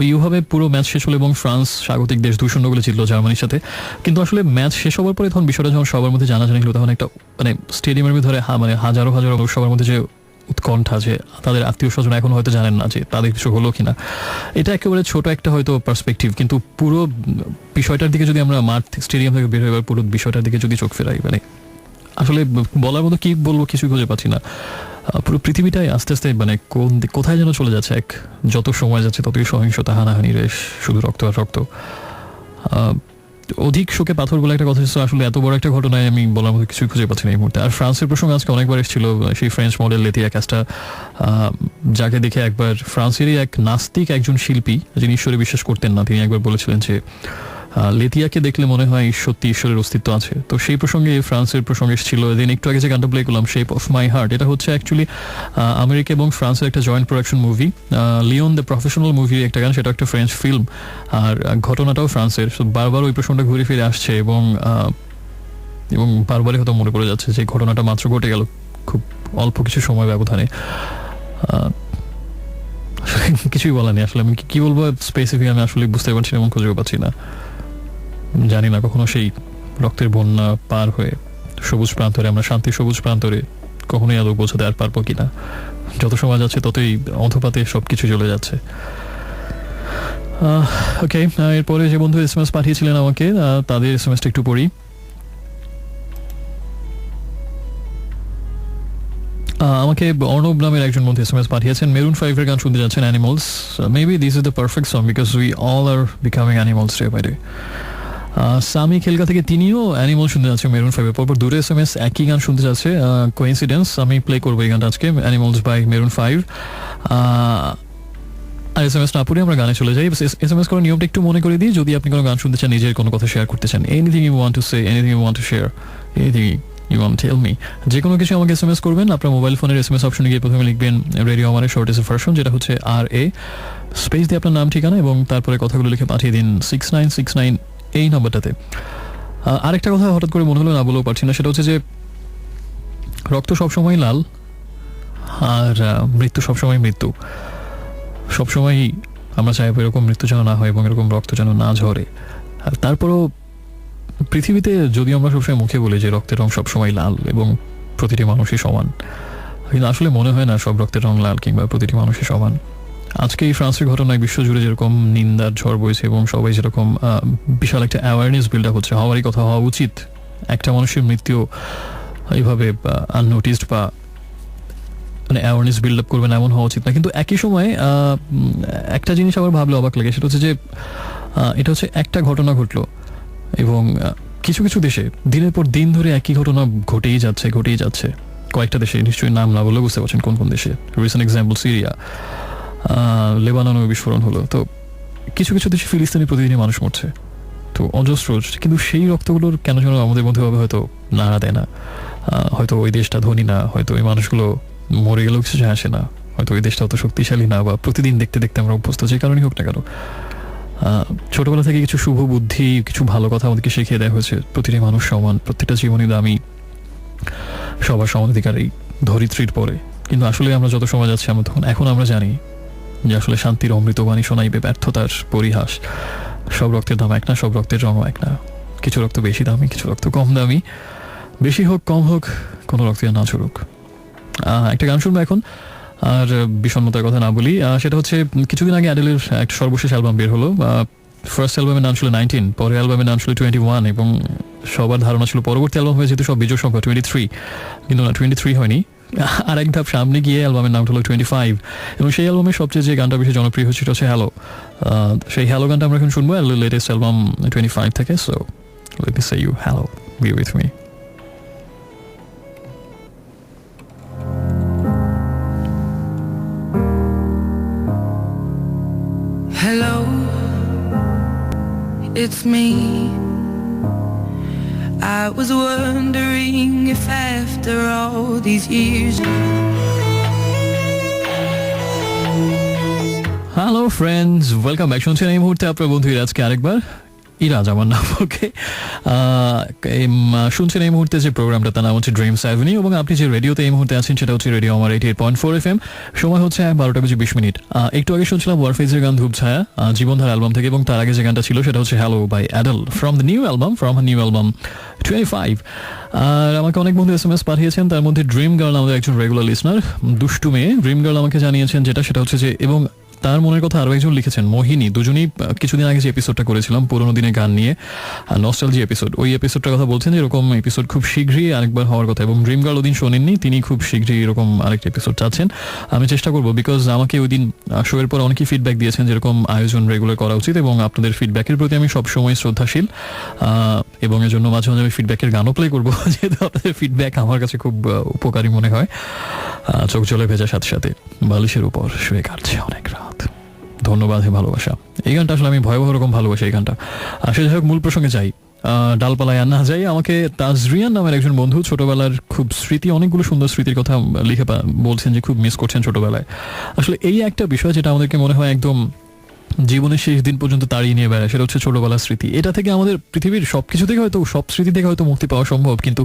এইভাবে পুরো ম্যাচ শেষ হলো এবং ফ্রান্স স্বাগতিক দেশ 2-0 গোলে জিতলো জার্মানির সাথে। কিন্তু আসলে ম্যাচ শেষ হওয়ার পরে তখন বিষয়টা যখন সবার মধ্যে জানাজানি হলো, তখন একটা মানে স্টেডিয়ামের ভিতরে মানে হাজারো হাজারো সবার মধ্যে যে উৎকণ্ঠা, যে তাদের আত্মীয় স্বজন এখন হয়তো জানেন না যে তাদের কিছু হলো কিনা, এটা একেবারে ছোট একটা হয়তো পার্সপেক্টিভ, কিন্তু পুরো বিষয়টার দিকে যদি আমরা মাঠ স্টেডিয়াম থেকে বের হয়ে পুরো বিষয়টার দিকে যদি চোখ ফেরাই, মানে আসলে বলার মতো কি বলবো কিছুই খুঁজে পাচ্ছি না। পুরো পৃথিবীটাই আস্তে আস্তে মানে কোথায় যেন চলে যাচ্ছে, যত সময় যাচ্ছে ততই সহিংসতা, হানাহানি, রেশ, শুধু রক্ত আর রক্ত। অধিক শোকে পাথর বলে একটা কথা ছিল, আসলে এত বড় একটা ঘটনায় আমি বলার মতো কিছুই খুঁজে পাচ্ছি না এই মুহূর্তে। আর ফ্রান্সের প্রসঙ্গে আজকে অনেকবার এসেছিল, সেই ফ্রেঞ্চ মডেল লেতিয়া ক্যাস্টা, যাকে দেখে একবার ফ্রান্সেরই এক নাস্তিক একজন শিল্পী, যিনি ঈশ্বরে বিশ্বাস করতেন না, তিনি একবার বলেছিলেন যে লেতিয়াকে দেখলে মনে হয় সত্যি ঈশ্বরের অস্তিত্ব আছে। তো সেই প্রসঙ্গে ফ্রান্সের প্রসঙ্গে ছিল দিন একটু আগে যে গানটা প্লে করলাম শেপ অফ মাই হার্ট, এটা হচ্ছে অ্যাকচুয়ালি আমেরিকা এবং ফ্রান্সের একটা joint production movie, Leon the Professional মুভির একটা গান, সেটা একটা ফ্রেঞ্চ ফিল্ম, আর ঘটনাটাও ফ্রান্সের। বারবার ওই প্রসঙ্গটা ঘুরে ফিরে আসছে এবং বারবারই হয়তো মনে পড়ে যাচ্ছে যে ঘটনাটা মাত্র ঘটে গেল খুব অল্প কিছু সময় ব্যবধানে। কিছুই বলা নেই আসলে, আমি কি বলবো স্পেসিফিক আমি আসলে বুঝতে পারছি না এবং খুঁজেও পাচ্ছি না। জানি না কখনো সেই রক্তের বন্যা পার হয়ে সবুজ প্রান্তরে, আমরা শান্তি সবুজ প্রান্তরে কখনোই আদৌ পৌঁছাতে আর পারবো কিনা। যত সময় যাচ্ছে ততই অধপাতে সবকিছু চলে যাচ্ছে। ওকে, এরপরে যে বন্ধু SMS পাঠিয়েছিলেন আমাকে, তাদের SMSটা একটু পড়ি। আমাকে অর্ণব নামের একজন বন্ধু SMS পাঠিয়েছেন, মেরুন 5-এর গান শুনতে যাচ্ছেন, Animals. Maybe this is the perfect song because we all are becoming animals day by day. সামি খেলকা থেকে তিনিও অ্যানিমাল শুনতে যাচ্ছে মেরুন 5-এর, পরপর দুটো SMS একই গান শুনতে যাচ্ছে, কোইন্সিডেন্স। আমি প্লে করবো এই গানটা আজকে, অ্যানিমালস বাই মেরুন 5। আর SMS না পড়ে আমরা গানে চলে যাই। SMS করার নিয়মটা একটু মনে করে দিই, যদি আপনি কোনো গান শুনতে চান, নিজের কোনো কথা শেয়ার করতে চান, anything you want to say, anything you want to share, anything you want tell me, যে কোনো কিছু আমাকে SMS করবেন। আপনার মোবাইল ফোনের SMS অপশনে গিয়ে প্রথমে লিখবেন রেডিও আমারের শর্টেস্ট ভার্সন, যেটা হচ্ছে RA স্পেস দিয়ে আপনার নাম ঠিকানা এবং তারপরে কথাগুলো লিখে পাঠিয়ে দিন 6969 এই নাম্বারটাতে। আরেকটা কথা হঠাৎ করে মনে হলো, না বলেও পারছি না, সেটা হচ্ছে যে রক্ত সবসময় লাল আর মৃত্যু সবসময় মৃত্যু। সবসময় আমরা চাইবো এরকম মৃত্যু যেন না হয় এবং এরকম রক্ত যেন না ঝরে। আর তারপরও পৃথিবীতে যদি আমরা সবসময় মুখে বলি যে রক্তের রং সবসময় লাল এবং প্রতিটি মানুষই সমান, কিন্তু আসলে মনে হয় না সব রক্তের রং লাল কিংবা প্রতিটি মানুষই সমান। আজকে এই ফ্রান্সের ঘটনায় বিশ্বজুড়ে যেরকম নিন্দার ঝড় বইছে এবং সবাই যেরকম বিশাল একটা অ্যাওয়ারনেস বিল্ড আপ হচ্ছে, হওয়ারই কথা, হওয়া উচিত। একটা মানুষের মৃত্যু এইভাবে আননোটিসড বা মানে অ্যাওয়ারনেস বিল্ড আপ করবেন এমন হওয়া উচিত না। কিন্তু একই সময় একটা জিনিস আবার ভাবলে অবাক লাগে, সেটা হচ্ছে যে এটা হচ্ছে একটা ঘটনা ঘটলো এবং কিছু কিছু দেশে দিনের পর দিন ধরে একই ঘটনা ঘটেই যাচ্ছে। কয়েকটা দেশে, নিশ্চয়ই নাম না বলে বুঝতে পারছেন কোন কোন দেশে। রিসেন্ট এক্সাম্পল সিরিয়া, লেবাননে বিস্ফোরণ হলো। তো কিছু কিছু দেশে ফিলিস্তিনি প্রতিদিনই মানুষ মরছে, তো অজস্র। কিন্তু সেই রক্তগুলোর কেন যেন আমাদের মধ্যে ভাবে হয়তো নাড়া দেয় না। হয়তো ওই দেশটা ধনী না, হয়তো ওই মানুষগুলো মরে গেলেও কিছু যায় আসে না, হয়তো ওই দেশটা অত শক্তিশালী না, বা প্রতিদিন দেখতে দেখতে আমরা অভ্যস্ত, যে কারণেই হোক না কেন। ছোটবেলা থেকে কিছু শুভ বুদ্ধি, কিছু ভালো কথা আমাদেরকে শিখিয়ে দেওয়া হয়েছে। প্রতিটি মানুষ সমান, প্রত্যেকটা জীবনই দামি, সবার সমানাধিকারী ধরিত্রীর পরে। কিন্তু আসলে আমরা যত সময় যাচ্ছি আমরা এখন আমরা জানি যে আসলে শান্তির অমৃতবাণী শোনাইবে ব্যর্থতার পরিহাস। সব রক্তের দাম এক না, সব রক্তের রঙও এক না। কিছু রক্ত বেশি দামি, কিছু রক্ত কম দামি। বেশি হোক কম হোক, কোনো রক্তে না ঝরুক। একটা গান শুনবো এখন, আর বিষণ্ণতার কথা না বলি। সেটা হচ্ছে কিছুদিন আগে অ্যাডেলের একটা সর্বশেষ অ্যালবাম বের হলো। ফার্স্ট অ্যালবামের নাম ছিল 19, পরের অ্যালবামের নাম ছিল 21, এবং সবার ধারণা ছিল পরবর্তী অ্যালবাম হয়ে যেহেতু সব বিজোড় সংখ্যা 23, কিন্তু না, 23 হয়নি। আর এক ধাপ সামনে গিয়ে অ্যালবামের নাম হলো 25, এবং সেই অ্যালবামের সবচেয়ে যে গানটা বেশি জনপ্রিয় হচ্ছে সেটা হচ্ছে হ্যালো। সেই হ্যালো গানটা আমরা এখন শুনবো লেটেস্ট অ্যালবাম 25 থেকে। So let me say you hello, be with me. Hello, it's me. I was wondering if after all these years. Hello friends, welcome back. শুনছেন এই মুহূর্তে আপনার বন্ধু ইরাজকে আরেকবার। ইরাজ আমার নাম, ওকে। শুনছেন এই মুহূর্তে যে প্রোগ্রামটা, তার নাম হচ্ছে ড্রিমস অ্যাভিনিউ, এবং আপনি যে রেডিওতে এই মুহূর্তে আছেন সেটা হচ্ছে রেডিও আমার 88.4 FM। সময় হচ্ছে 12:20। একটু আগে শুনছিলাম ওয়ারফেজের গান ধূপছায়া, জীবনধারা অ্যালবাম থেকে, এবং তার আগে যে গানটা ছিল সেটা হচ্ছে hello bye Adele from the new album 25। আর আমাকে অনেক বন্ধু SMS পাঠিয়েছেন, তার মধ্যে ড্রিম গার্ল আমাদের একজন রেগুলার লিসনার, দুষ্টু মেয়ে ড্রিম গার্ল আমাকে জানিয়েছেন সেটা হচ্ছে যে, এবং তার মনের কথা আরও একজন লিখেছেন মোহিনী। দুজনেই কিছুদিন আগে যে এপিসোডটা করেছিলাম পুরোনো দিনের গান নিয়ে, নস্টালজি এপিসোড, ওই এপিসোডটার কথা বলছেন যে এরকম এপিসোড খুব শীঘ্রই আরেকবার হওয়ার কথা, এবং ড্রিম গার্ল ওদিন শোনেননি, তিনি খুব শীঘ্রই এরকম আরেকটা এপিসোড চাচ্ছেন। আমি চেষ্টা করবো, বিকজ আমাকে ওই দিন শো এর পর অনেকেই ফিডব্যাক দিয়েছেন যেরকম আয়োজন রেগুলার করা উচিত, এবং আপনাদের ফিডব্যাকের প্রতি আমি সবসময় শ্রদ্ধাশীল, এবং এর জন্য মাঝে মাঝে আমি ফিডব্যাকের গানও প্লে করবো, যেহেতু আপনাদের ফিডব্যাক আমার কাছে খুব উপকারী মনে হয়। চোখ জলে ভেজার সাথে সাথে বালিশের উপর শুয়ে কাটছে অনেক রাত, ধন্যবাদ হে ভালোবাসা। এই গানটা আসলে আমি ভয়াবহ রকম ভালোবাসি এই গানটা। সে যাই হোক, মূল প্রসঙ্গে যাই। ডালপালায় আর না যাই, আমাকে তাজরিয়ান নামের একজন বন্ধু ছোটবেলার খুব স্মৃতি, অনেকগুলো সুন্দর স্মৃতির কথা লিখে বলছেন যে খুব মিস করছেন ছোটবেলায়। আসলে এই একটা বিষয় যেটা আমাদেরকে মনে হয় একদম জীবনের শেষ দিন পর্যন্ত তাড়িয়ে নিয়ে বেড়ায়, সেটা হচ্ছে ছোটবেলার স্মৃতি। এটা থেকে আমাদের পৃথিবীর সবকিছু থেকে হয়তো, সব স্মৃতি থেকে হয়তো মুক্তি পাওয়া সম্ভব, কিন্তু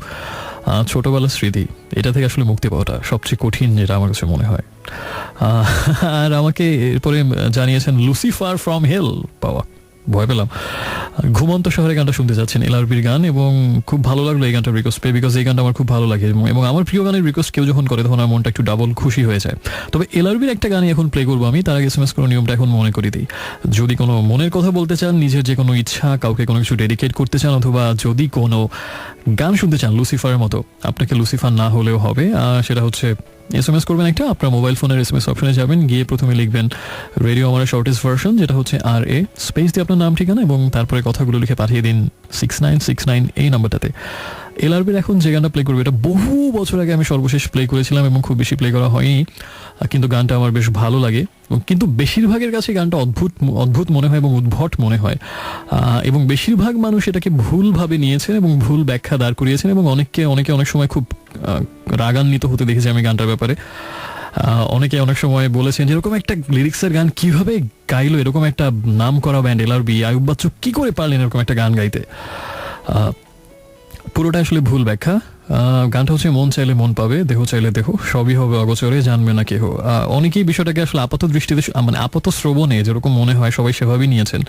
ছোটবেলার স্মৃতি, এটা থেকে আসলে মুক্তি পাওয়াটা সবচেয়ে কঠিন, যেটা আমার কাছে মনে হয়। আর আমাকে এরপরে জানিয়েছেন লুসিফার ফ্রম হেল, পাওয়া ভয় পেলাম। ঘুমন্ত শহরে গানটা শুনতে যাচ্ছেন, এলআরবির গান, এবং খুব ভালো লাগলো এই গানটা রিকোয়েস্ট পেয়ে, বিকজ এই গানটা আমার খুব ভালো লাগে, এবং আমার প্রিয় গানের রিকোয়েস্ট কেউ যখন করে তখন আমার মনটা একটু ডাবল খুশি হয়ে যায়। তবে এলআরবির একটা গানই এখন প্লে করবো আমি, তার আগে SMS কোনো নিয়মটা এখন মনে করে দিই। যদি কোনো মনের কথা বলতে চান, নিজের যে কোনো ইচ্ছা, কাউকে কোনো কিছু ডেডিকেট করতে চান, অথবা যদি কোনো গান শুনতে চান লুসিফারের মতো, আপনাকে লুসিফার না হলেও হবে। সেটা হচ্ছে SMS করবেন একটা, আপনার মোবাইল ফোনের SMS অপশনে যাবেন, গিয়ে প্রথমে লিখবেন রেডিও আমার শর্টেস্ট ভার্সন, যেটা হচ্ছে RA, স্পেস দিয়ে আপনার নাম ঠিকানা, এবং তারপরে কথাগুলো লিখে পাঠিয়ে দিন 6969 এই নাম্বারটাতে। এলআরবির এখন যে গানটা প্লে করবে, এটা বহু বছর আগে আমি সর্বশেষ প্লে করেছিলাম, এবং খুব বেশি প্লে করা হয়নি, কিন্তু গানটা আমার বেশ ভালো লাগে। কিন্তু বেশিরভাগের কাছে গানটা অদ্ভুত মনে হয় এবং উদ্ভট মনে হয়, এবং বেশিরভাগ মানুষ এটাকে ভুলভাবে নিয়েছেন এবং ভুল ব্যাখ্যা দাঁড় করিয়েছেন, এবং অনেকে অনেক সময় খুব রাগান্বিত হতে দেখেছি আমি গানটার ব্যাপারে। অনেকে অনেক সময় বলেছেন যেরকম একটা লিরিক্সের গান কিভাবে গাইলো এরকম একটা নাম করা ব্যান্ড এলআরবি, আয়ুব বাচ্চু কি করে পারলেন এরকম একটা গান গাইতে। পুরোটা আসলে ভুল ব্যাখ্যা। গানটা হচ্ছে মন চাইলে মন পাবে, দেহ চাইলে দেহ, সবই হবে অগোচরে, জানবে না কেহ। অনেকেই বিষয়টাকে আসলে আপাত দৃষ্টিতে, মানে আপাত শ্রবণে যেরকম মনে হয় সবাই সেভাবেই নিয়েছেন,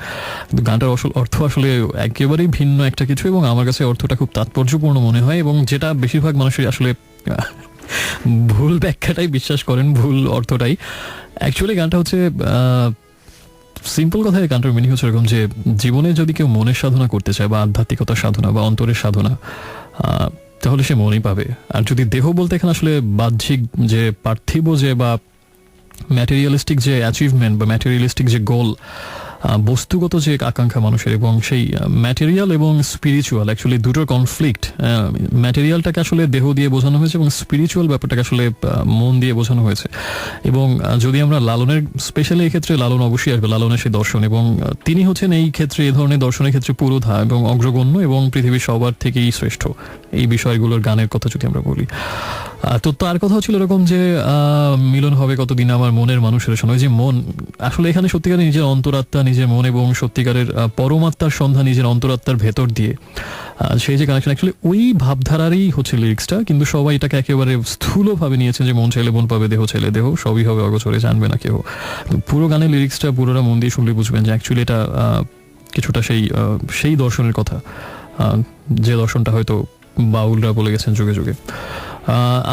কিন্তু গানটার আসল অর্থ আসলে একেবারেই ভিন্ন একটা কিছু, এবং আমার কাছে অর্থটা খুব তাৎপর্যপূর্ণ মনে হয়, এবং যেটা বেশিরভাগ মানুষের আসলে ভুল ব্যাখ্যাটাই বিশ্বাস করেন, ভুল অর্থটাই। অ্যাকচুয়ালি গানটা হচ্ছে সিম্পল কথায় গানটার মিনিং হচ্ছে এরকম যে জীবনে যদি কেউ মনের সাধনা করতে চায় বা আধ্যাত্মিকতার সাধনা বা অন্তরের সাধনা, তাহলে সে মনই পাবে। আর যদি দেহ বলতে এখানে আসলে বাহ্যিক যে পার্থিব যে বা ম্যাটেরিয়ালিস্টিক যে অ্যাচিভমেন্ট বা ম্যাটেরিয়ালিস্টিক যে গোল, বস্তুগত যে আকাঙ্ক্ষা মানুষের, এবং সেই ম্যাটেরিয়াল এবং স্পিরিচুয়াল অ্যাকচুয়ালি দুটোর কনফ্লিক্ট। ম্যাটেরিয়ালটাকে আসলে দেহ দিয়ে বোঝানো হয়েছে এবং স্পিরিচুয়াল ব্যাপারটাকে আসলে মন দিয়ে বোঝানো হয়েছে। এবং যদি আমরা লালনের, স্পেশালি এই ক্ষেত্রে লালন অবশ্যই আসবে, লালনের সেই দর্শন, এবং তিনি হচ্ছেন এই ক্ষেত্রে, এই ধরনের দর্শনের ক্ষেত্রে পুরোধা এবং অগ্রগণ্য এবং পৃথিবীর সবার থেকেই শ্রেষ্ঠ এই বিষয়গুলোর গানের কথা যদি আমরা বলি। তো তার কথা ছিল এরকম যে মিলন হবে কতদিন আমার মনের মানুষের সঙ্গে। যে মন আসলে এখানে সত্যিকারের নিজের অন্তরাত্মা, নিজের মন এবং সত্যিকারের পরমাত্মার সন্ধ্যা নিজের অন্তরাত্মার ভেতর দিয়ে, সেই যে কানেকশন অ্যাকচুয়ালি ওই ভাবধারারই হচ্ছে লিরিক্সটা। কিন্তু সবাই এটাকে একেবারে স্থূলভাবে নিয়েছে যে মন চাইলে মন পাবে, দেহ চাইলে দেহ, সবই হবে অগোচরে, জানবে না কেউ। পুরো গানের লিরিক্সটা পুরোটা মন দিয়ে শুনলে বুঝবেন যে অ্যাকচুয়ালি এটা কিছুটা সেই দর্শনের কথা, যে দর্শনটা হয়তো বাউলরা বলে গেছেন যুগে যুগে।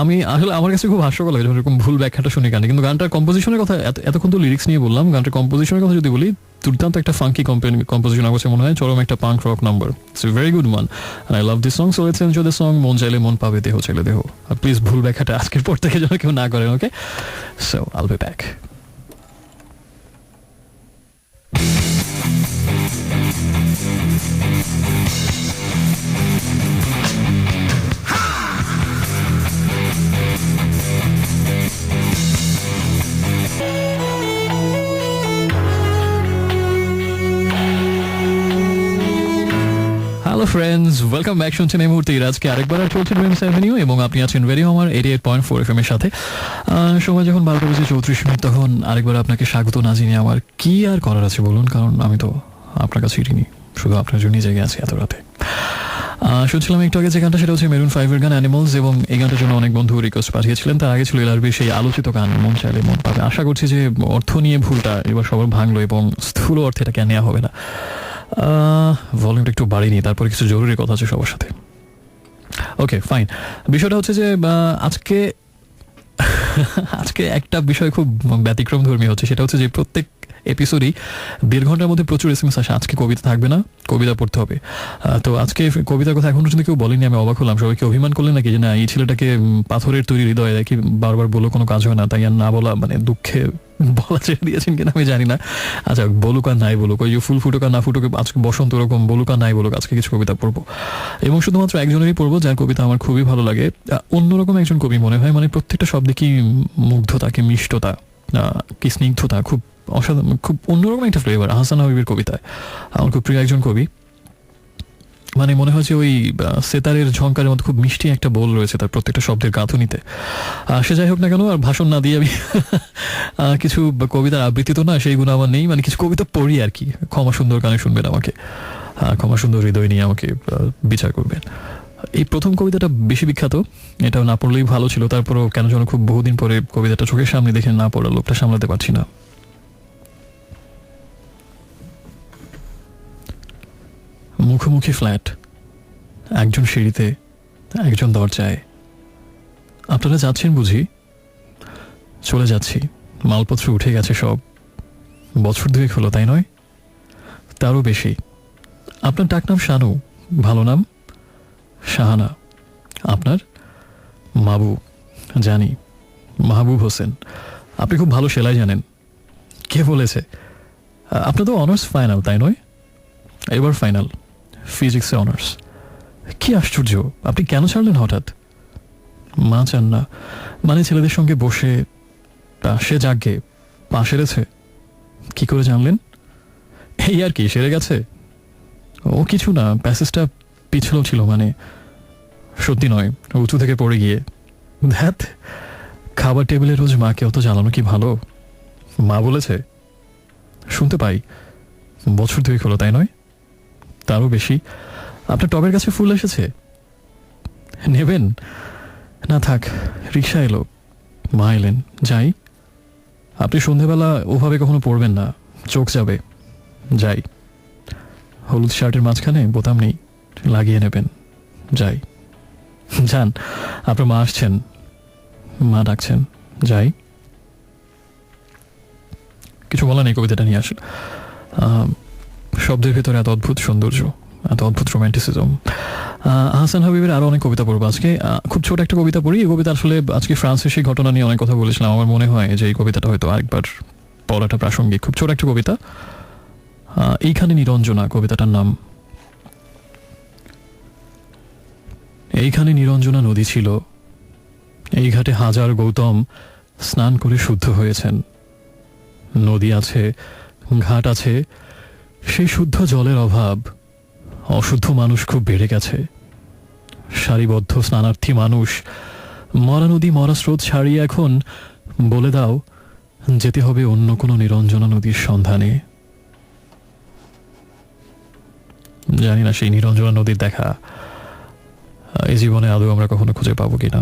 আমি আসলে আমার কাছে খুব হাস্যকর লাগে যখন এরকম ভুল ব্যাখ্যাটা শুনি গানে। কিন্তু গানটার কম্পোজিশনের কথা, এতক্ষণ তো লিরিক্স নিয়ে বললাম, গানটার কম্পোজিশনের কথা যদি বলি, দুর্দান্ত একটা ফাঙ্কি কম্পোজিশন আমার কাছে মনে হয়, চরম একটা punk rock number. It's a very good one and I love this song. So let's enjoy the song. মন চাইলে মন পাবে, দেহ চাইলে দেহ। আর প্লিজ ভুল ব্যাখ্যাটা আজকের পর থেকে যেন কেউ না করেন, okay? So I'll be back. Hello friends, welcome back. শুনছেন এই মুহূর্তে আজকে আরেকবার চলছে ড্রিমস অ্যাভিনিউ, এবং আপনি আছেন রেডিও আমার 88.4 FM এর সাথে। সময় যখন 12:34, তখন আরেকবার আপনাকে স্বাগত না জানিয়ে আমার কি আর করার আছে বলুন, কারণ আমি তো আপনার কাছে ছিটিনি, শুধু আপনার জন্যই জেগে আছি এত রাতে। শুনছিলাম একটু আগে যে গানটা, সেটা হচ্ছে মেরুন 5-এর গান অ্যানিমালস, এবং এই গানটার জন্য অনেক বন্ধু রিকোয়েস্ট পাঠিয়েছিলেন। তার আগে ছিল এলআরবির সেই আলোচিত গান মন চাইলে মন পাবে। আশা করছি যে অর্থ নিয়ে ভুলটা এবার সবার ভাঙলো এবং স্থূল অর্থে এটা কেন নেওয়া হবে না। ভলিউমটা একটু বাড়িয়ে নিই, তারপরে কিছু জরুরি কথা আছে সবার সাথে। Okay fine. বিষয়টা হচ্ছে যে আজকে একটা বিষয় খুব ব্যতিক্রম ধর্মী হচ্ছে, সেটা হচ্ছে যে প্রত্যেক এপিসোডই 1.5 ঘন্টার মধ্যে প্রচুর এসএমএস আসে। আজকে কবিতা থাকবে না, কবিতা পড়তে হবে। তো আজকে কবিতার কথা এখন পর্যন্ত কেউ বলেনি, আমি অবাক হলাম। সবাইকে অভিমান করলেন নাকি যে না, এই ছেলেটাকে পাথরের তৈরি হৃদয় দেখি বারবার বলো কোনো কাজ হয় না, তাই আর না বলা, মানে দুঃখে বলা ছেড়ে দিয়েছেন কিনা আমি জানি না। আচ্ছা, বলুক আর নাই বলুক, ওই যে ফুল ফুটুক আর না ফুটুক, আজকে বসন্ত ওরকম বলুক আর নাই বলুক, আজকে কিছু কবিতা পড়বো, এবং শুধুমাত্র একজনেরই পড়বো যার কবিতা আমার খুবই ভালো লাগে। অন্যরকম একজন কবি মনে হয়, মানে প্রত্যেকটা শব্দে কি মুগ্ধতা, কি মিষ্টতা, কি স্নিগ্ধতা, খুব অসাধারণ, খুব অন্যরকম একটা ফ্লেভার আহসান হাবিবের কবিতায়। আমার খুব প্রিয় একজন কবি, মানে মনে হয় যে ওই সেতারের ঝংকারের মধ্যে খুব মিষ্টি একটা বোল রয়েছে তার প্রত্যেকটা শব্দের গাঁথুনিতে। সে যাই হোক না কেন, আর ভাষণ না দিয়ে আমি কিছু কবিতার আবৃত্তি তো না, সেইগুলো আমার নেই, মানে কিছু কবিতা পড়ি আর কি। ক্ষমা সুন্দর গানে শুনবেন আমাকে, ক্ষমা সুন্দর হৃদয় নিয়ে আমাকে বিচার করবেন। এই প্রথম কবিতাটা বেশি বিখ্যাত, এটা না পড়লেই ভালো ছিল। তারপরও কেন যেন খুব বহুদিন পরে কবিতাটা চোখের সামনে দেখে না পড়ার লোকটা সামলাতে পারছি না। মুখোমুখি ফ্ল্যাট, একজন সিঁড়িতে, একজন দরজায়। আপনারা যাচ্ছেন বুঝি? চলে যাচ্ছি, মালপত্র উঠে গেছে সব। বছর 2 হলো, তাই নয়? তারও বেশি। আপনার ডাকনাম শানু, ভালো নাম। শাহানা। আপনার? মাবু, জানি, মাহবুব হোসেন। আপনি খুব ভালো সেলাই জানেন। কে বলেছে? আপনার তো অনার্স ফাইনাল, তাই নয়? এবার ফাইনাল, ফিজিক্সে অনার্স। কি আশ্চর্য, আপনি কেন ছাড়লেন হঠাৎ? মা চান না, মানে ছেলেদের সঙ্গে বসে, সে যাগে পা সেরেছে। কি করে জানলেন? এই আর কি, সেরে গেছে। ও কিছু না, প্যাসেজটা পিছলো ছিল, মানে সত্যি নয়, উঁচু থেকে পড়ে গিয়ে। ধ্যাত, খাবার টেবিলে রোজ মাকে অত জ্বালানো কি ভালো? মা বলেছে, শুনতে পাই। বছর 2 হলো, তাই নয়? তারও বেশি। আপনার টবের কাছে ফুল এসেছে, নেবেন? না থাক, রিক্সা এলো। মা এলেন, যাই। আপনি সন্ধেবেলা ওভাবে কখনো পড়বেন না, চোখ যাবে। যাই। হলুদ শার্টের মাঝখানে বোতাম নেই, লাগিয়ে নেবেন। যাই। যান, আপনার মা আসছেন, মা ডাকছেন, যাই। কিছু বলা নেই, কবিতাটা নিয়ে আসেন। শব্দের ভেতরে এত অদ্ভুত সৌন্দর্য, এত অদ্ভুত রোম্যান্টিসিজম। আহসান হাবিবের আরো অনেক কবিতা পড়বো আজকে। খুব ছোট একটা কবিতা পড়ি। এই কবিতা আসলে আজকে ফ্রান্সের সেই ঘটনা নিয়ে অনেক কথা বলেছিলাম, আমার মনে হয় যে এই কবিতাটা হয়তো আরেকবার পড়াটা প্রাসঙ্গিক। খুব ছোট একটা কবিতা, এইখানে নিরঞ্জনা কবিতাটার নাম। এইখানে নিরঞ্জনা নদী ছিল, এই ঘাটে হাজার গৌতম স্নান করে শুদ্ধ হয়েছেন। নদী আছে, ঘাট আছে, সেই শুদ্ধ জলের অভাব, অশুদ্ধ মানুষ খুব বেড়ে গেছে। সারিবদ্ধ স্নানার্থী মানুষ, মরা নদী মরা স্রোত ছাড়িয়ে এখন বলে দাও যেতে হবে অন্য কোনো নিরঞ্জনা নদীর সন্ধানে। জানি না সেই নিরঞ্জনা নদীর দেখা এই জীবনে আদৌ আমরা কখনো খুঁজে পাবো কিনা।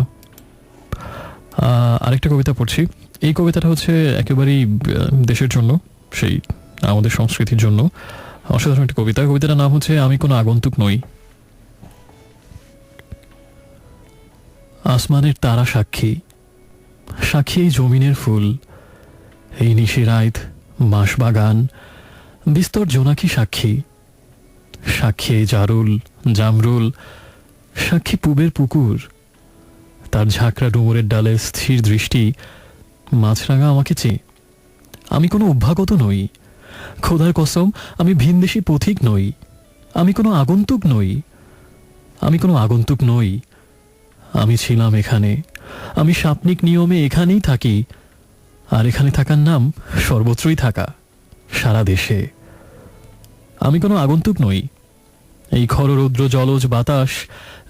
আরেকটা কবিতা পড়ছি। এই কবিতাটা হচ্ছে একেবারেই দেশের জন্য, সেই আমাদের সংস্কৃতির জন্য অসাধারণ একটা কবিতা। কবিতাটার নাম হচ্ছে আমি কোনো আগন্তুক নই। আসমানের তারা সাক্ষী, সাক্ষী এই জমিনের ফুল, এই নিশিরাত বাঁশবাগান, বিস্তর জোনাকি সাক্ষী, সাক্ষী এই জারুল জামরুল, সাক্ষী পুবের পুকুর, তার ঝাঁকড়া ডুমুরের ডালে স্থির দৃষ্টি, মাছরাঙা আমাকে চেয়ে। আমি কোনো অভ্যাগত নই, খোদার কসম আমি ভিনদেশী পথিক নই। আমি কোনো আগন্তুক নই, আমি কোনো আগন্তুক নই। আমি ছিলাম এখানে, আমি সাপনিক নিয়মে এখানেই থাকি, আর এখানে থাকার নাম সর্বত্রই থাকা, সারা দেশে। আমি কোনো আগন্তুক নই। এই খররৌদ্র জলজ বাতাস,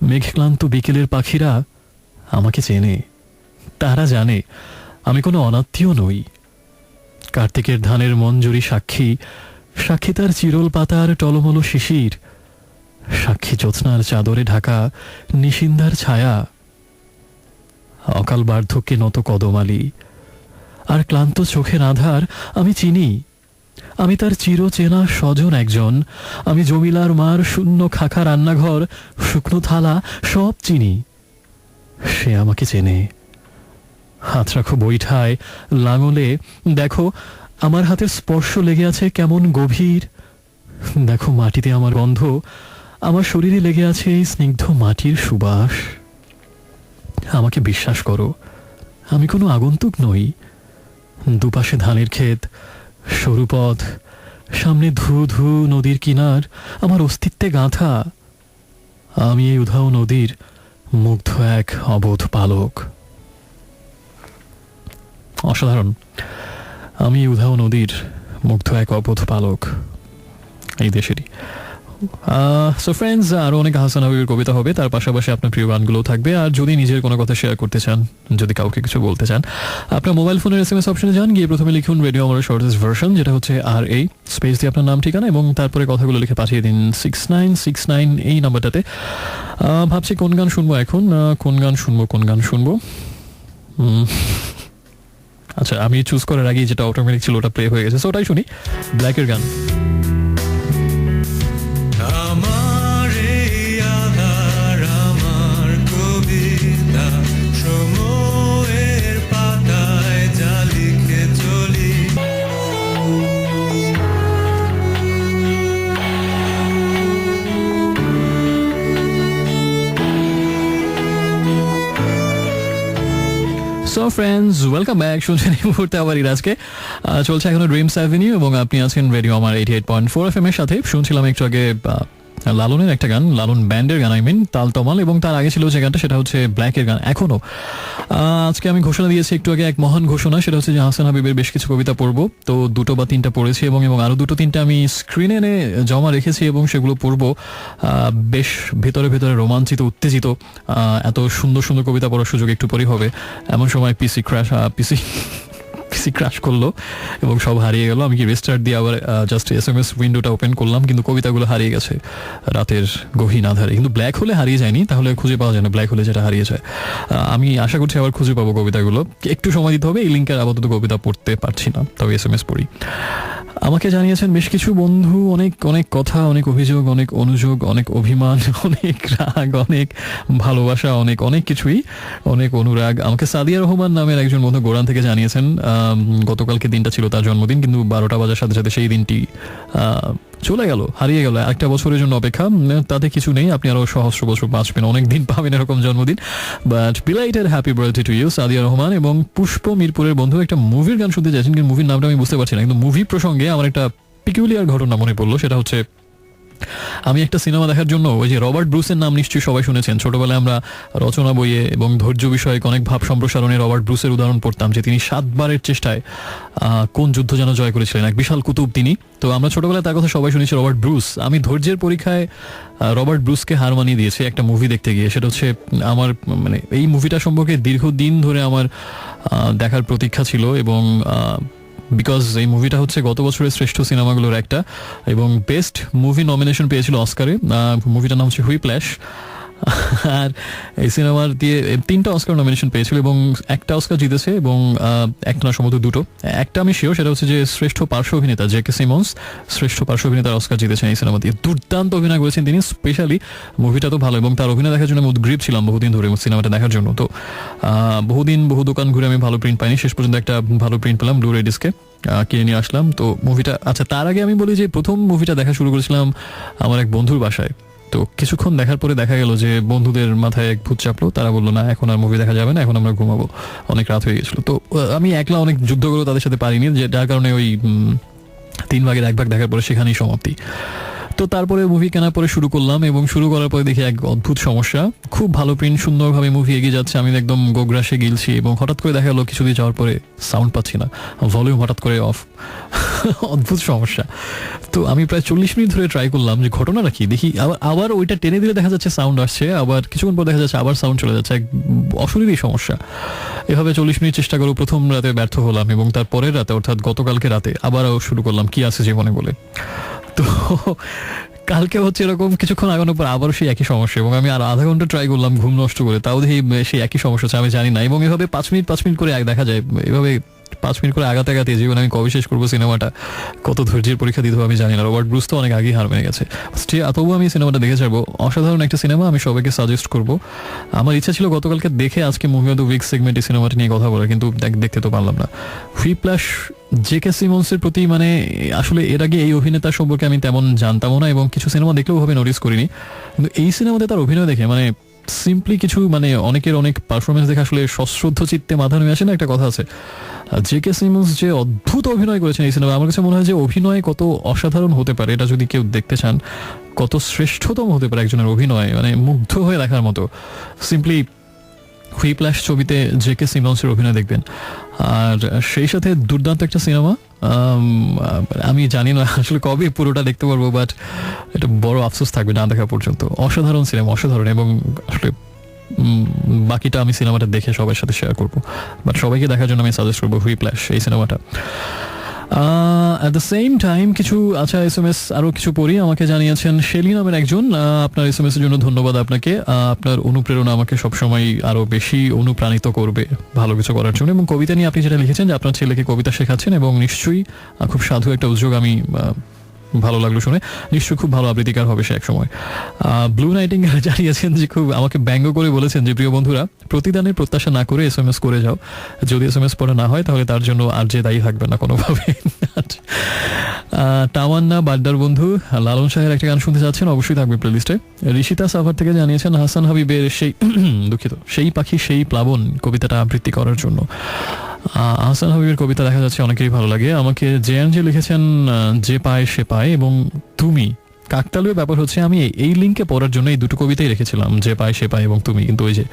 মেঘক্লান্ত বিকেলের পাখিরা আমাকে চেনে, তারা জানে আমি কোনো অনাত্মীয় নই। কার্তিকের ধানের মঞ্জুরি সাক্ষী, সাক্ষী তার চিরল পাতার টলমল শিশির, সাক্ষী জ্যোৎস্নার চাদরে ঢাকা নিশিন্দার ছায়া। অকাল বার্ধক্যে নত কদমালি আর ক্লান্ত চোখের আধার আমি চিনি। আমি তার চিরচেনা স্বজন একজন, আমি জমিলার মার শূন্য খাখা রান্নাঘর, শুকনো থালা সব চিনি। সে আমাকে চেনে। হাত রাখো বৈঠায় লাঙলে, দেখো আমার হাতের স্পর্শ লেগে আছে কেমন গভীর। দেখো মাটিতে আমার গন্ধ, আমার শরীরে লেগে আছে এই স্নিগ্ধ মাটির সুবাস। আমাকে বিশ্বাস করো, আমি কোনো আগন্তুক নই। দুপাশে ধানের ক্ষেত, সরু পথ, সামনে ধু ধু নদীর কিনার আমার অস্তিত্বে গাঁথা। আমি এই উধাও নদীর মুগ্ধ এক অবোধ পালক। অসাধারণ। আমি উধাও নদীর মুগ্ধ এক অবোধ পালক এই দেশেরই। সো ফ্রেন্ডস, আরও অনেক আহসান হাবিবের কবিতা হবে, তার পাশাপাশি আপনার প্রিয় গানগুলোও থাকবে। আর যদি নিজের কোনো কথা শেয়ার করতে চান, যদি কাউকে কিছু বলতে চান, আপনার মোবাইল ফোনের SMS অপশনে যান, গিয়ে প্রথমে লিখুন রেডিও আমার শর্টেস্ট ভার্সন, যেটা হচ্ছে RA স্পেস দিয়ে আপনার নাম ঠিকানা এবং তারপরে কথাগুলো লিখে পাঠিয়ে দিন 6969 এই নাম্বারটাতে। ভাবছি কোন গান শুনবো এখন, কোন গান শুনবো। আচ্ছা, আমি চুজ করার আগেই যেটা অটোমেটিক ছিল ওটা প্লে হয়ে গেছে, সো ওটাই শুনি, ব্ল্যাকের গান। আমার এই আধার, আমার কবিতা, সময়ের পাতায় যা লিখে চলি। So friends, welcome back. শুনছেন এই মুহূর্তে আবার ইরাজকে। চলছে এখনো ড্রিমস অ্যাভিনিউ এবং আপনি আছেন রেডিও আমার 88.4 FM এর সাথে। শুনছিলাম একটু আগে লালনের একটা গান, লালন ব্যান্ডের গান, তালতমাল, এবং তার আগে ছিল যে গানটা সেটা হচ্ছে ব্ল্যাকের গান। এখনো আজকে আমি ঘোষণা দিয়েছি একটু আগে, এক মহান ঘোষণা, সেটা হচ্ছে যে আহসান হাবিবের বেশ কিছু কবিতা পড়বো। তো 2 বা 3টা পড়েছি এবং আরো 2-3টা আমি স্ক্রিনে এনে জমা রেখেছি এবং সেগুলো পড়বো। বেশ ভেতরে ভেতরে রোমাঞ্চিত, উত্তেজিত। এত সুন্দর সুন্দর কবিতা পড়ার সুযোগ একটু পরেই হবে। এমন সময় পিসি ক্র্যাশ করলো এবং সব হারিয়ে গেল। আমি কি রেস্টার্ট দিয়ে আবার জাস্ট SMS উইন্ডোটা ওপেন করলাম, কিন্তু কবিতাগুলো হারিয়ে গেছে রাতের গহীন আধারে। কিন্তু ব্ল্যাক হোলে হারিয়ে যায়নি, তাহলে খুঁজে পাওয়া যায় না ব্ল্যাক হোলে যেটা হারিয়ে যায়। আমি আশা করছি আবার খুঁজে পাবো কবিতাগুলো। একটু সময় দিতে হবে, এই লিঙ্কের আপাতত কবিতা পড়তে পারছি না, তবে SMS পড়ি। আমাকে জানিয়েছেন বেশ কিছু বন্ধু অনেক অনেক কথা, অনেক অভিযোগ, অনেক অনুযোগ, অনেক অভিমান, অনেক রাগ, অনেক ভালোবাসা, অনেক অনেক কিছুই, অনেক অনুরাগ। আমাকে সাদিয়া রহমান নামের একজন বন্ধু গোরান থেকে জানিয়েছেন গতকালকে দিনটা ছিল তার জন্মদিন, কিন্তু 12টা বাজার সাথে সাথে সেই দিনটি চলে গেল, হারিয়ে গেল। একটা বছরের জন্য অপেক্ষা, তাতে কিছু নেই, আপনি আরো সহস্র বছর বাঁচবেন, অনেক দিন পাবেন এরকম জন্মদিন। But belated happy birthday to you Sadia Rahman. এবং পুষ্প মিরপুরের বন্ধু একটা মুভির গান শুনতে চাইছেন, কিন্তু মুভির নামটা আমি বুঝতে পারছি না, কিন্তু মুভি প্রসঙ্গে আমার একটা পিকুলিয়ার ঘটনা মনে পড়লো। সেটা হচ্ছে আমি একটা সিনেমা দেখার জন্য ওই যে রবার্ট ব্রুসের নাম নিশ্চয়ই সবাই শুনেছেন, ছোটবেলায় আমরা রচনা বইয়ে এবং ধৈর্য বিষয়ক অনেক ভাব সম্প্রসারণে রবার্ট ব্রুসের উদাহরণ পড়তাম, যে তিনি 7 বারের চেষ্টায় কোন যুদ্ধ যেন জয় করেছিলেন, এক বিশাল কুতুব তিনি। তো আমরা ছোটবেলায় তার কথা সবাই শুনেছি, রবার্ট ব্রুস। আমি ধৈর্যের পরীক্ষায় রবার্ট ব্রুসকে হার মানিয়ে দিয়েছি একটা মুভি দেখতে গিয়ে। সেটা হচ্ছে আমার মানে এই মুভিটা সম্পর্কে দীর্ঘদিন ধরে আমার দেখার প্রতীক্ষা ছিল, এবং বিকজ এই মুভিটা হচ্ছে গত বছরের শ্রেষ্ঠ সিনেমাগুলোর একটা, এবং বেস্ট মুভি নমিনেশন পেয়েছিল অস্কারে। মুভিটার নাম হচ্ছে হুইপ্ল্যাশ। আর এই সিনেমার দিয়ে 3টা অস্কার নমিনেশন পেয়েছিল, এবং একটা অস্কার জিতেছে, এবং একটা না সম্ভবত 2টো, একটা আমি শিওর, সেটা হচ্ছে যে শ্রেষ্ঠ পার্শ্ব অভিনেতা জেকে সিমন্স শ্রেষ্ঠ পার্শ্ব অভিনেতার অস্কার জিতেছেন এই সিনেমা দিয়ে। দুর্দান্ত অভিনয় করেছেন তিনি, স্পেশালি মুভিটা তো ভালো, এবং তার অভিনয় দেখার জন্য আমি উদ্গ্রীব ছিলাম বহুদিন ধরে সিনেমাটা দেখার জন্য। তো বহু দোকান ঘুরে আমি ভালো প্রিন্ট পাইনি, শেষ পর্যন্ত একটা ভালো প্রিন্ট পেলাম ব্লু-রে ডিস্কে, কিনে নিয়ে আসলাম। তো মুভিটা, আচ্ছা তার আগে আমি বলি যে প্রথম মুভিটা দেখা শুরু করেছিলাম আমার এক বন্ধুর বাসায়। তো কিছুক্ষণ দেখার পরে দেখা গেল যে বন্ধুদের মাথায় এক ভূত চাপলো, তারা বললো না এখন আর মুভি দেখা যাবে না, এখন আমরা ঘুমাবো, অনেক রাত হয়ে গেছিল। তো আমি একলা অনেক যুদ্ধ করে তাদের সাথে পারিনি, যে যার কারণে ওই 3 ভাগের 1 ভাগ দেখার পরে সেখানেই সমাপ্তি। তো তারপরে মুভি কেনার পরে শুরু করলাম, এবং শুরু করার পরে দেখি এক অদ্ভুত সমস্যা, খুব ভালো প্রিন্ট, সুন্দরভাবে মুভি এগিয়ে যাচ্ছে, আমি একদম গোগ্রাসে গিলছি, এবং হঠাৎ করে দেখা গেলো কিছুদিন যাওয়ার পরে সাউন্ড পাচ্ছি না, ভলিউম হঠাৎ করে অফ। অদ্ভুত সমস্যা। তো আমি প্রায় 40 মিনিট ধরে ট্রাই করলাম যে ঘটনাটা কি, দেখি আবার ওইটা টেনে দিলে দেখা যাচ্ছে সাউন্ড আসছে, আবার কিছুক্ষণ পর দেখা যাচ্ছে আবার সাউন্ড চলে যাচ্ছে, এক অশরীরই সমস্যা। এভাবে 40 মিনিট চেষ্টা করে প্রথম রাতে ব্যর্থ হলাম, এবং তার পরের রাতে অর্থাৎ গতকালকে রাতে আবারও শুরু করলাম কি আছে জীবনে বলে। তো কালকে হচ্ছে এরকম কিছুক্ষণ আগানোর পর আবারও সেই একই সমস্যা, এবং আমি আর আধা ঘন্টা ট্রাই করলাম ঘুম নষ্ট করে, তাও দেখি সেই একই সমস্যা হচ্ছে, আমি জানি না। এবং এভাবে 5 মিনিট করে দেখা যায়, এভাবে 5 মিনিট করে আগাতে জীবন আমি কবে শেষ করবো সিনেমাটা, কত ধৈর্যের পরীক্ষা দিতে হবে আমি জানি না। রবার্ট ব্রুস তো অনেক আগেই হার মেনে গেছে। তবুও আমি সিনেমাটা দেখে যাবো, অসাধারণ একটা সিনেমা, আমি সবাইকে সাজেস্ট করবো। আমার ইচ্ছা ছিল গতকালকে দেখে আজকে মুভি অফ দ্য উইক সেগমেন্টে সিনেমাটা নিয়ে কথা বলার, কিন্তু দেখতে তো পারলাম না। হুইপ্ল্যাশ জেকে সিমন্সের প্রতি মানে আসলে এর আগে এই অভিনেতা সম্পর্কে আমি তেমন জানতামও না, এবং কিছু সিনেমা দেখলেও ভাবে নোটিস করিনি, কিন্তু এই সিনেমাতে তার অভিনয় দেখে মানে সিম্পলি কিছু মানে অনেকের অনেক পারফরমেন্স দেখে আসলে সশ্রদ্ধ চিত্তে মাথা নেমে আসে না, একটা কথা আছে। জেকে সিমন্স যে অদ্ভুত অভিনয় করেছেন এই সিনেমা, আমার কাছে মনে হয় যে অভিনয় কত অসাধারণ হতে পারে, এটা যদি কেউ দেখতে চান, কত শ্রেষ্ঠতম হতে পারে একজনের অভিনয়, মানে মুগ্ধ হয়ে দেখার মতো। সিম্পলি হুইপ্ল্যাশ ছবিতে জেকে সিমন্সের অভিনয় দেখবেন, আর সেই সাথে দুর্দান্ত একটা সিনেমা। আমি জানি না আসলে কবে পুরোটা দেখতে পারবো, বাট এটা বড় আফসোস থাকবে না দেখা পর্যন্ত। অসাধারণ সিনেমা, অসাধারণ, এবং আসলে বাকিটা আমি সিনেমাটা দেখে সবার সাথে শেয়ার করবো, বাট সবাইকে দেখার জন্য আমি সাজেস্ট করবো হুইপ্ল্যাশ এই সিনেমাটা। অ্যাট দ্য সেম টাইম কিছু আচ্ছা SMS আরও কিছু পড়ি। আমাকে জানিয়েছেন শেলি নামের একজন, আপনার SMS এর জন্য ধন্যবাদ আপনাকে। আপনার অনুপ্রেরণা আমাকে সবসময় আরও বেশি অনুপ্রাণিত করবে ভালো কিছু করার জন্য। এবং কবিতা নিয়ে আপনি যেটা লিখেছেন যে আপনার ছেলেকে কবিতা শেখাচ্ছেন, এবং নিশ্চয়ই খুব সাধু একটা উদ্যোগ, আমি ভালো লাগলো শুনে, নিশ্চয়ই খুব ভালো আবৃত্তিকার হবে সে একসময়। ব্লু নাইটিঙ্গেল জানিয়েছেন যে খুব আমাকে ব্যঙ্গ করে বলেছেন যে প্রিয় বন্ধুরা, প্রতিদানের প্রত্যাশা না করে SMS করে যাও, যদি SMS পড়া না হয় তাহলে তার জন্য আর যে দায়ী থাকবে না কোনোভাবে। তামান্না বাড্ডার বন্ধু লালন শাহের একটা গান শুনতে চাচ্ছেন, অবশ্যই থাকবে প্লেলিস্টে। ঋষিতা সাভার থেকে জানিয়েছেন হাসান হাবিবের সেই পাখি সেই প্লাবন কবিতাটা আবৃত্তি করার জন্য। হাসান হাবিবের কবিতা দেখা যাচ্ছে অনেকেরই ভালো লাগে। আমাকে জে লিখেছেন যে পায় সে পায়, এবং তুমি কাকতালীয় ব্যাপার হচ্ছে আমি এই লিঙ্কে পড়ার জন্য এই দুটো কবিতাই রেখেছিলাম, যে পায় সে পায় এবং তুমি, কিন্তু ওই যে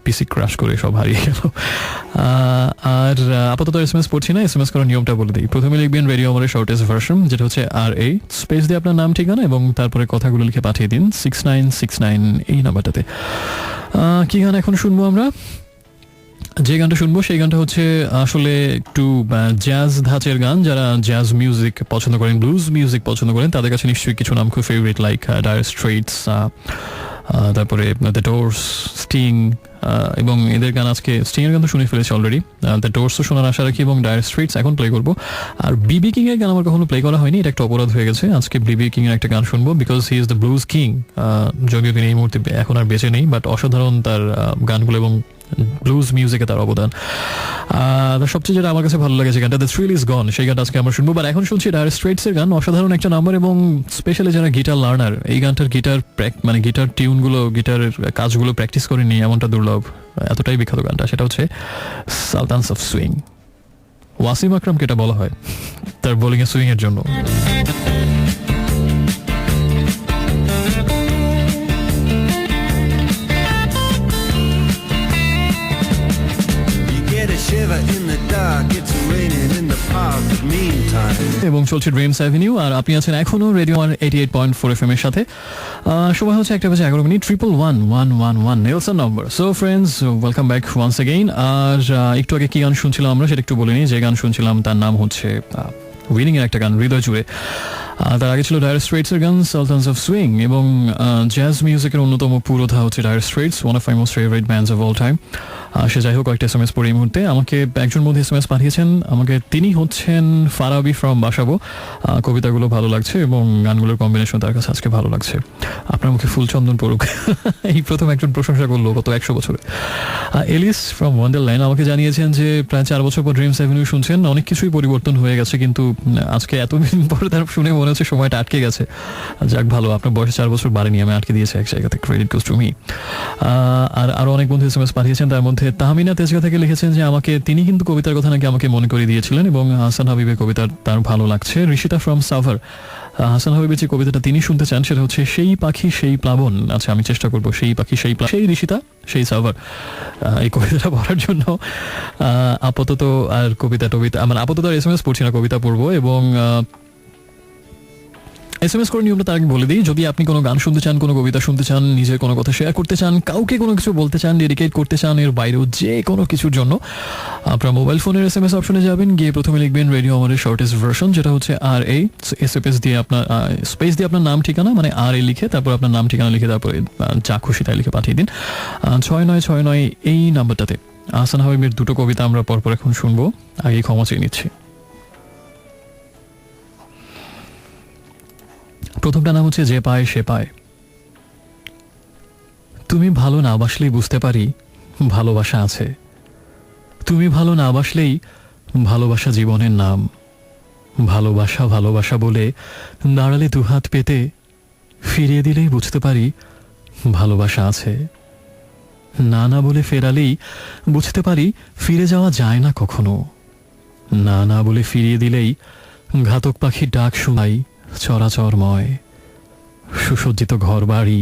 পিসি ক্রাশ করে সব হারিয়ে গেল। আর আপাতত SMS পড়ছি না, SMS করার নিয়মটা বলে দিই। প্রথমে লিখবেন রেডিও আমাদের শর্টেস্ট ভার্সন, যেটা হচ্ছে RA স্পেস দিয়ে আপনার নাম ঠিকানা, এবং তারপরে কথাগুলো লিখে পাঠিয়ে দিন 6969 এই নাম্বারটাতে। কি গান এখন শুনবো আমরা? যে গানটা শুনবো সেই গানটা হচ্ছে আসলে একটু জ্যাজ ধাঁচের গান। যারা জ্যাজ মিউজিক পছন্দ করেন, ব্লুজ মিউজিক পছন্দ করেন, তাদের কাছে নিশ্চয়ই কিছু নাম খুব ফেভারিট, লাইক ডায়ার স্ট্রেটস, তারপরে দ্য ডোরস, স্টিং, এবং এদের গান আজকে স্টিংয়ের গান তো শুনে ফেলেছি অলরেডি, দ্য ডোরসও শোনার আশা রাখি এবং ডায়ার স্ট্রিটস এখন প্লে করবো। আর বিবি কিং এর গান আমার কখনো প্লে করা হয়নি, এটা একটা অপরাধ হয়ে গেছে। আজকে বিবি কিং এর একটা গান শুনবো, because he is the blues king. যদিও তিনি এই মুহূর্তে এখন আর বেঁচে নেই, বাট অসাধারণ তার গানগুলো এবং ব্লুজ মিউজিকে তার অবদান। সবচেয়ে যেটা আমার কাছে ভালো লাগে যে গানটা দ্য থ্রিল ইজ গন, সেই গানটা আজকে আমরা শুনবো। বাট এখন শুনছি ডায়ার স্ট্রেটস এর গান, অসাধারণ একটা নাম্বার, এবং স্পেশালি যারা গিটার লার্নার, এই গানটার মানে গিটার টিউনগুলো, গিটারের কাজগুলো প্র্যাকটিস করে নিয়ে এমনটা দুর্লভ, এতটাই বিখ্যাত গানটা। সেটা হচ্ছে সালতানস অফ সুইং। ওয়াসিম আকরামকে এটা বলা হয় তার বোলিং এ সুইং এর জন্য। এবং চলছে ড্রিমস অ্যাভিনিউ, আর আপনি আছেন এখনো রেডিও 88.4 FM এর সাথে। সময় হচ্ছে 1:11, 11111 Nelson number. So friends, welcome back once again. আর একটু আগে কি গান শুনছিলাম আমরা সেটা একটু বলে নিই। যে গান শুনছিলাম তার নাম হচ্ছে উইনিং এর একটা গান, হৃদয় জুড়ে। তার আগে ছিল ডায়ার স্ট্রেটস এর গান সালতানস অফ সুইং, এবং জ্যাজ মিউজিকের অন্যতম পুরোধা হচ্ছে Dire Straits, one of my most favourite bands of all time. সে যাই হোক, কয়েকটা SMS পরে এই মুহূর্তে আমাকে একজন মধ্যে SMS পাঠিয়েছেন আমাকে। তিনি হচ্ছেন ফারাবি ফ্রম বাসাবো। কবিতাগুলো ভালো লাগছে এবং গানগুলোর কম্বিনেশন তার কাছে আজকে ভালো লাগছে। আপনার মুখে ফুলচন্দন পড়ুক, এই প্রথম একজন প্রশংসা করলো গত 100 বছরে। এলিস ফ্রম ওয়ান্ডারল্যান্ড আমাকে জানিয়েছেন যে প্রায় 4 বছর পর ড্রিমস অ্যাভিনিউ শুনছেন, অনেক কিছুই পরিবর্তন হয়ে গেছে, কিন্তু আজকে এতদিন পরে তার শুনে মনে হচ্ছে সময়টা আটকে গেছে। যাক ভালো, আপনার বয়সে 4 বছর বাড়েনি, আমি আটকে দিয়েছি এক জায়গাতে, ক্রেডিট গোস টু মি। আর আরো অনেক বন্ধু SMS পাঠিয়েছেন, তার মধ্যে তাহমিনা তেজগা থেকে লিখেছেন যে আমাকে তিনি কিন্তু কবিতার কথা নাকি আমাকে মনে করে দিয়েছিলেন, এবং হাসান হাবিবের কবিতা তার ভালো লাগছে। ঋষিতা ফ্রম সাভার, হাসান হাবিবের যে কবিতাটা তিনি শুনতে চান সেটা হচ্ছে সেই পাখি সেই প্লাবন। আচ্ছা, আমি চেষ্টা করবো সেই পাখি সেই সেই ঋষিতা সেই সাভার এই কবিতাটা পড়ার জন্য। আপাতত আর আপাতত আর SMS পড়ছি না, কবিতা পড়বো। এবং SMS করে নিয়মটা তার আগে বলে দিই, যদি আপনি কোনো গান শুনতে চান, কোনো কবিতা শুনতে চান, নিজের কোনো কথা শেয়ার করতে চান, কাউকে কোনো কিছু বলতে চান, ডেডিকেট করতে চান, এর বাইরেও যে কোনো কিছুর জন্য আপনার মোবাইল ফোনের SMS অপশনে যাবেন, গিয়ে প্রথমে লিখবেন রেডিও আমাদের শর্টেস্ট ভার্সন, যেটা হচ্ছে RA স্পেস দিয়ে আপনার নাম ঠিকানা, মানে RA লিখে তারপর আপনার নাম ঠিকানা লিখে তারপরে যা খুশি তাই লিখে পাঠিয়ে দিন 6969 এই নাম্বারটাতে। হাসান হাবিবের দুটো কবিতা আমরা পরপর এখন শুনবো, আগে ক্ষমা চেয়ে নিচ্ছি। প্রথমটা নাম হচ্ছে যে পায় সে পায়। তুমি ভালো না বাসলেই বুঝতে পারি ভালোবাসা আছে, তুমি ভালো না বাসলেই ভালোবাসা জীবনের নাম। ভালোবাসা ভালোবাসা বলে দাঁড়ালে দুহাত পেতে, ফিরিয়ে দিলেই বুঝতে পারি ভালোবাসা আছে। না না বলে ফেরালেই বুঝতে পারি ফিরে যাওয়া যায় না কখনো। না না বলে ফিরিয়ে দিলেই ঘাতক পাখির ডাক শোনাই চরাচরময়। সুসজ্জিত ঘর বাড়ি,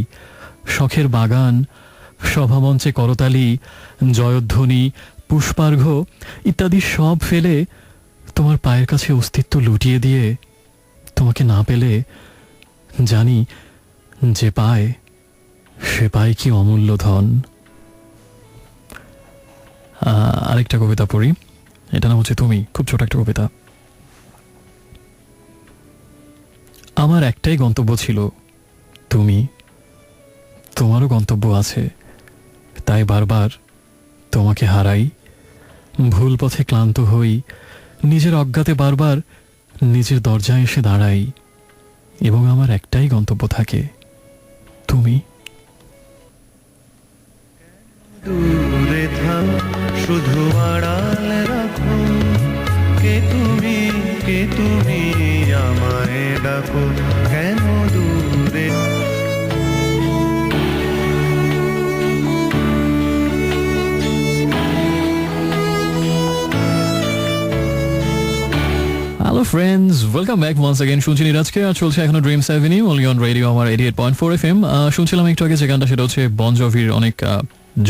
শখের বাগান, সভামঞ্চে করতালি, জয়ধ্বনি, পুষ্পার্ঘ ইত্যাদি সব ফেলে তোমার পায়ের কাছে অস্তিত্ব লুটিয়ে দিয়ে তোমাকে না পেলে জানি যে পায় সে পায় কি অমূল্য ধন। আরেকটা কবিতা পড়ি, এটা নাম হচ্ছে তুমি, খুব ছোট একটা কবিতা। আমার একটাই গন্তব্য ছিল তুমি, তোমারও গন্তব্য আছে, তাই বারবার তোমাকে হারাই। ভুল পথে ক্লান্ত হই, নিজের অজ্ঞাতে বারবার নিজের দরজায় এসে দাঁড়াই, এবং আমার একটাই গন্তব্য থাকে তুমি। দূরে থাক, শুধু আড়াল রাখো, কে তুমি আমায় ডাকো, কেন দূরে। Hello friends, welcome back once again. শুনছি নিরাজকে, আর চলছে এখনো Dreams Avenue only on radio Amar 88.4 FM। শুনছিলাম একটু আগে যে গানটা, সেটা হচ্ছে বন জভির অনেক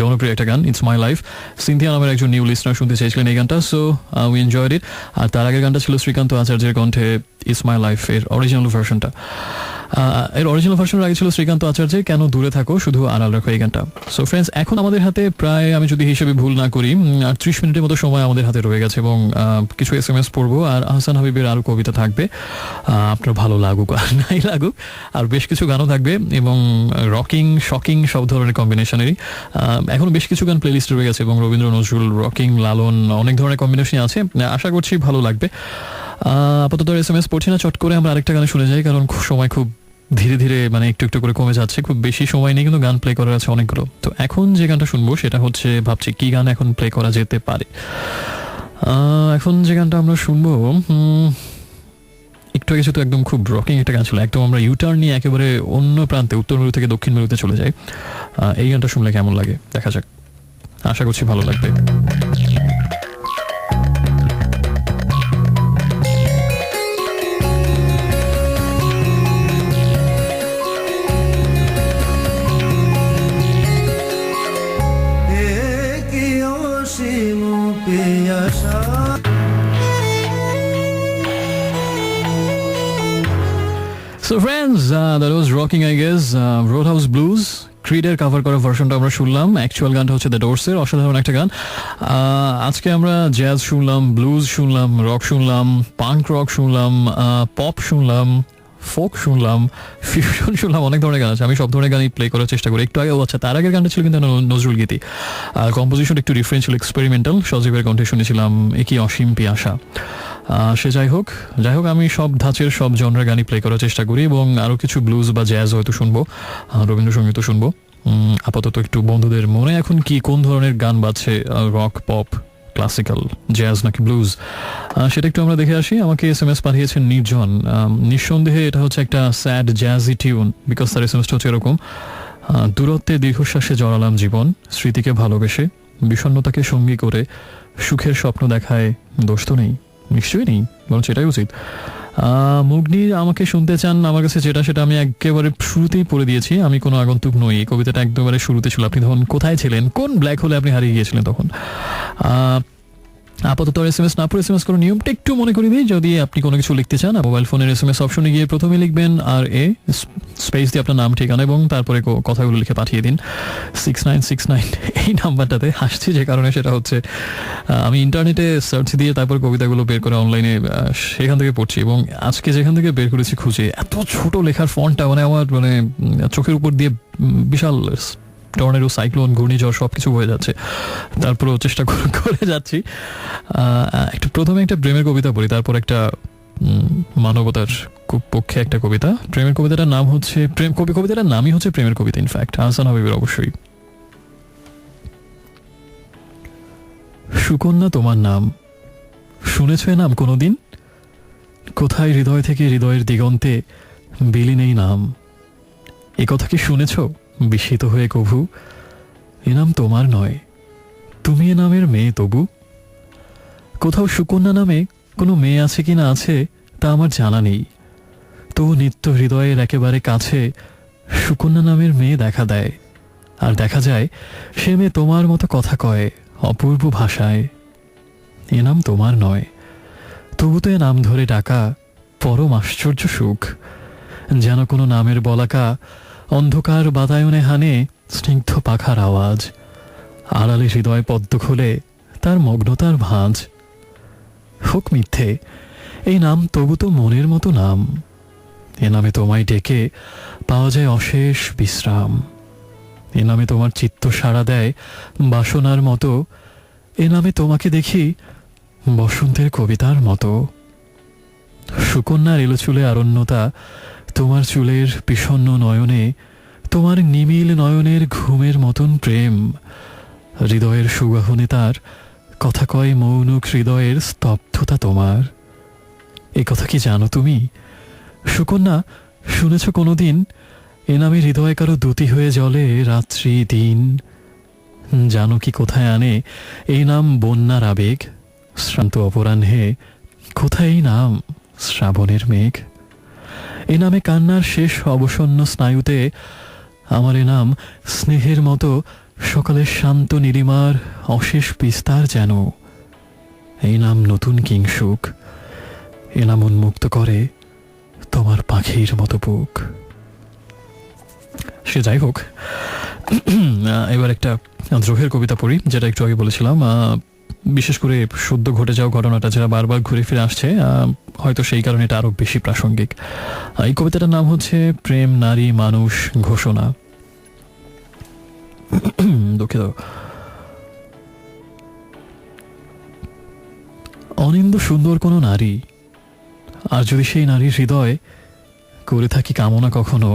জনপ্রিয় একটা গান, ইটস মাই লাইফ। সিনথিয়া নামের একজন নিউ লিসনার শুনতে চেয়েছিলেন এই গানটা, সো উই এনজয়েড ইট। আর তার আগের গানটা ছিল শ্রীকান্ত আচার্যের কণ্ঠে ইটস মাই লাইফ এর অরিজিনাল ভার্সনটা। এর অরিজিনাল ভার্সনের আগে ছিল শ্রীকান্ত আচার্যের কেন দূরে থাকো শুধু আড়াল রাখো এই গানটা। সো ফ্রেন্ডস, এখন আমাদের হাতে প্রায়, আমি যদি হিসেবে ভুল না করি, 30 মিনিটের মতো সময় আমাদের হাতে রয়ে গেছে এবং কিছু SMS পড়বো আর আহসান হাবিবের আরও কবিতা থাকবে। আপনার ভালো লাগুক আর নাই লাগুক, আর বেশ কিছু গানও থাকবে এবং রকিং শকিং সব ধরনের কম্বিনেশনেরই এখন বেশ কিছু গান প্লেলিস্ট রয়ে গেছে এবং রবীন্দ্র নজরুল, রকিং, লালন, অনেক ধরনের কম্বিনেশন আছে। আশা করছি ভালো লাগবে। আপাতত SMS পড়ছি না, চট করে আমরা আরেকটা গানে শুনে যাই, কারণ সময় খুব ধীরে ধীরে মানে একটু একটু করে কমে যাচ্ছে। খুব বেশি সময় নেই কিন্তু গান প্লে করার আছে অনেকগুলো। তো এখন যে গানটা শুনবো সেটা হচ্ছে, ভাবছি কি গান এখন প্লে করা যেতে পারে। এখন যে গানটা আমরা শুনবো, একটু আগে তো একদম খুব রকিং একটা গান ছিল, একদম আমরা ইউটার্ন নিয়ে একেবারে অন্য প্রান্তে, উত্তর মেরু থেকে দক্ষিণ মেরুতে চলে যাই। এই গানটা শুনলে কেমন লাগে দেখা যাক, আশা করছি ভালো লাগবে। So friends, that was rocking, I guess. Roadhouse Blues, ক্রিডের কভার করা ভার্সনটা আমরা শুনলাম। অ্যাকচুয়াল গানটা হচ্ছে দ্য ডোরসের, অসাধারণ একটা গান। আজকে আমরা জ্যাজ শুনলাম, ব্লুজ শুনলাম, রক শুনলাম, পাঙ্ক রক শুনলাম, পপ শুনলাম, ফোক শুনলাম, ফিউশন শুনলাম, অনেক ধরনের গান আছে। আমি সব ধরনের গানই প্লে করার চেষ্টা করি। একটু আগে, আচ্ছা তার আগের গানটা ছিল কিন্তু নজরুল গীতি, আর কম্পোজিশন একটু ডিফারেন্ট ছিল, এক্সপেরিমেন্টাল। সজীবের কণ্ঠে শুনেছিলাম একই অসীম পিয়াসা। সে যাই হোক, আমি সব ধাঁচের সব জনরার গানই প্লে করার চেষ্টা করি এবং আরও কিছু ব্লুজ বা জ্যাজ হয়তো শুনবো, রবীন্দ্রসঙ্গীতও শুনবো। আপাতত একটু বন্ধুদের মনে এখন কি কোন ধরনের গান বাজছে, রক, পপ, ক্লাসিক্যাল, জ্যাজ নাকি ব্লুজ, সেটা একটু আমরা দেখে আসি। আমাকে SMS পাঠিয়েছেন নির্জন। নিঃসন্দেহে এটা হচ্ছে একটা স্যাড জ্যাজি টিউন, বিকজ তার SMSটা হচ্ছে এরকম: দূরত্বে দীর্ঘশ্বাসে জড়ালাম জীবন, স্মৃতিকে ভালোবেসে বিষণ্ণতাকে সঙ্গী করে সুখের স্বপ্ন দেখায়, দোষ তো নেই, নিশ্চয়ই নেই, বরঞ্চ এটাই উচিত। মুগ্নির আমাকে শুনতে চান, আমার কাছে যেটা সেটা আমি একেবারে শুরুতেই পড়ে দিয়েছি। আমি কোনো আগন্তুক নই, এই কবিতাটা একেবারে শুরুতে ছিল। আপনি তখন কোথায় ছিলেন, কোন ব্ল্যাক হোলে আপনি হারিয়ে গিয়েছিলেন তখন? আপাতত SMS না পড়ে SMS করার নিয়মটা একটু মনে করে দিই। যদি আপনি কোনো কিছু লিখতে চান, মোবাইল ফোনের SMS অপশনে গিয়ে প্রথমে লিখবেন RA স্পেস দিয়ে আপনার নাম, ঠিকানা এবং তারপরে কথাগুলো লিখে পাঠিয়ে দিন 6969 এই নাম্বারটাতে। হাসছি যে কারণে, সেটা হচ্ছে আমি ইন্টারনেটে সার্চ দিয়ে তারপর কবিতাগুলো বের করে অনলাইনে সেখান থেকে পড়ছি এবং আজকে যেখান থেকে বের করেছি খুঁজে, এত ছোট লেখার ফন্টটা মানে আমার মানে চোখের উপর দিয়ে বিশাল টর্নেডো, সাইক্লোন, ঘূর্ণিঝড় সব কিছু হয়ে যাচ্ছে। তারপরেও চেষ্টা করে যাচ্ছি। প্রথমে একটা প্রেমের কবিতা পড়ি, তারপর একটা মানবতার পক্ষে একটা কবিতা। প্রেমের কবিতাটার নাম হচ্ছে কবিতাটার নামই হচ্ছে প্রেমের কবিতা, ইনফ্যাক্ট আহসান হাবিবের অবশ্যই। সুকন্যা তোমার নাম, শুনেছ এ নাম কোনোদিন? কোথায় হৃদয় থেকে হৃদয়ের দিগন্তে বিলীন এই নাম, এ কথা কি শুনেছ বিস্মিত হয়ে কভু? এ নাম তোমার নয়, তুমি এ নামের মেয়ে তবু। কোথাও সুকন্যা নামে কোনো মেয়ে আছে কি না আছে তা আমার জানা নেই, তবু নিত্য হৃদয়ের একেবারে কাছে সুকন্যা নামের মেয়ে দেখা দেয়, আর দেখা যায় সে মেয়ে তোমার মতো কথা কয় অপূর্ব ভাষায়। এ নাম তোমার নয়, তবু তো এ নাম ধরে ডাকা পরম আশ্চর্য সুখ, যেন কোনো নামের বলাকা অন্ধকার বাতায়নে হানে স্নিগ্ধ পাখার আওয়াজ, আড়ালে হৃদয় পদ্ম খুলে তার মগ্নতার ভাঁজ। হোক মিথ্যে এই নাম, তবু তো মনের মতো নাম, এ নামে তোমায় ডেকে পাওয়া যায় অশেষ বিশ্রাম, এ নামে তোমার চিত্ত সাড়া দেয় বাসনার মতো, এ নামে তোমাকে দেখি বসন্তের কবিতার মতো। সুকন্যার এলো চুলে আরণ্যতা, তোমার চুলের বিষণ্ণ নয়নে তোমার নিমিল নয়নের ঘুমের মতন প্রেম, হৃদয়ের সুবাহনে তার কথা কয় মৌনক হৃদয়ের স্তব্ধতা তোমার। এ কথা কি জানো তুমি সুকন্যা, শুনেছ কোনোদিন এ নামে হৃদয় কারো দ্যুতি হয়ে জ্বলে রাত্রি দিন? জানো কি কোথায় আনে এই নাম বন্যার আবেগ, শ্রান্ত অপরাহ্নে কোথায় এই নাম শ্রাবণের মেঘ? এ নামে কান্নার শেষ অবসন্ন স্নায়ুতে আমার এ নাম স্নেহের মতো সকালের শান্ত নীলিমার অশেষ বিস্তার যেন। এই নাম নতুন কিংসুক, এ নাম উন্মুক্ত করে তোমার আমার পাখির মতো বুক। সে যাই হোক, এবার একটা দ্রোহের কবিতা পড়ি, যেটা একটু আগে বলেছিলাম। বিশেষ করে সদ্য ঘটে যাওয়া ঘটনাটা যেটা বারবার ঘুরে ফিরে আসছে, হয়তো সেই কারণে এটা আরো বেশি প্রাসঙ্গিক। এই কবিতাটার নাম হচ্ছে প্রেম নারী মানুষ ঘোষণা। দুঃখিত। অনিন্দ সুন্দর কোনো নারী, আর যদি সেই নারীর হৃদয় করে থাকি কামনা কখনো,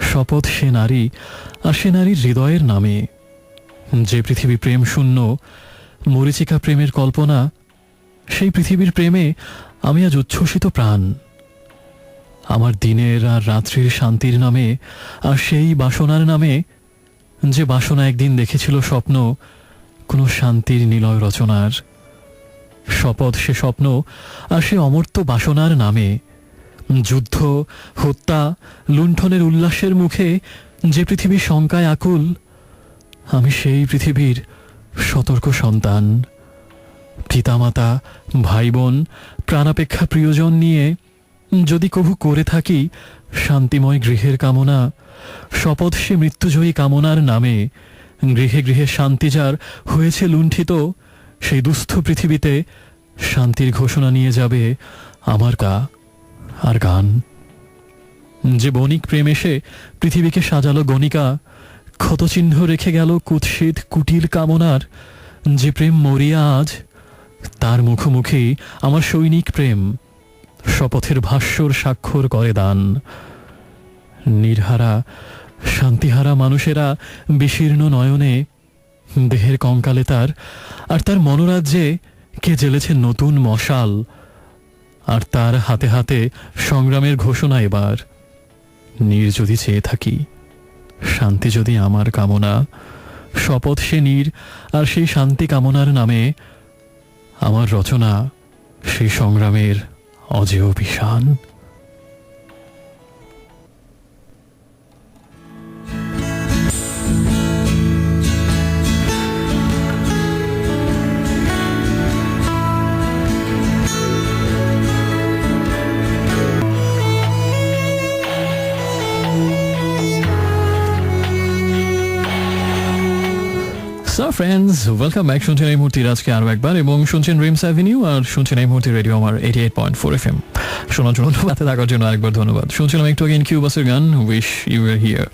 শপথ সে নারী আর সে নারীর হৃদয়ের নামে। যে পৃথিবী প্রেম শূন্য, মরীচিকা প্রেমের কল্পনা, সেই পৃথিবীর প্রেমে আমি আজ উচ্ছ্বসিত প্রাণ। আমার দিনের আর রাত্রির শান্তির নামে, আর সেই বাসনার নামে, যে বাসনা একদিন দেখেছিল স্বপ্ন কোনো শান্তির নিলয় রচনার। শপথ সে স্বপ্ন আর সে অমর্ত্য বাসনার নামে। যুদ্ধ, হত্যা, লুণ্ঠনের উল্লাসের মুখে যে পৃথিবী শঙ্কায় আকুল, আমি সেই পৃথিবীর সতর্ক সন্তান। পিতামাতা, ভাই বোন, প্রাণাপেক্ষা প্রিয়জন নিয়ে যদি কভু করে থাকি শান্তিময় গৃহের কামনা, শপথ সে মৃত্যুজয়ী কামনার নামে। গৃহে গৃহে শান্তি যার হয়েছে লুণ্ঠিত, সেই দুস্থ পৃথিবীতে শান্তির ঘোষণা নিয়ে যাবে আমার আর গান। যে বণিক প্রেম এসে পৃথিবীকে সাজালো গণিকা, ক্ষতচিহ্ন রেখে গেল কুৎসিত কুটিল কামনার। যে প্রেম মরিয়া আজ, তার মুখোমুখি আমার সৈনিক প্রেম শপথের ভাষ্যর স্বাক্ষর করে দান। নির্হারা শান্তিহারা মানুষেরা বিশীর্ণ নয়নে, দেহের কঙ্কালে তার আর তার মনোরাজ্যে কে জ্বেলেছে নতুন মশাল। আর তার হাতে হাতে সংগ্রামের ঘোষণা এবার। নীর যদি চেয়ে থাকি, শান্তি যদি আমার কামনা, শপথ সে নীর আর সেই শান্তি কামনার নামে আমার রচনা সেই সংগ্রামের অজেয় বিশান। Friends, welcome back. শুনছেন এই মুহূর্তে আজকে আরো একবার, এবং শুনছেন ড্রিমস অ্যাভিনিউ, আর শুনছেন এই মুহূর্তে রেডিও আমার 88.4 FM। শোনার জন্য রাতে থাকার জন্য আরেকবার ধন্যবাদ। শুনছিলাম একটু আগে ইনকিউবাসের গান উইশ ইউ ওয়্যার হিয়ার।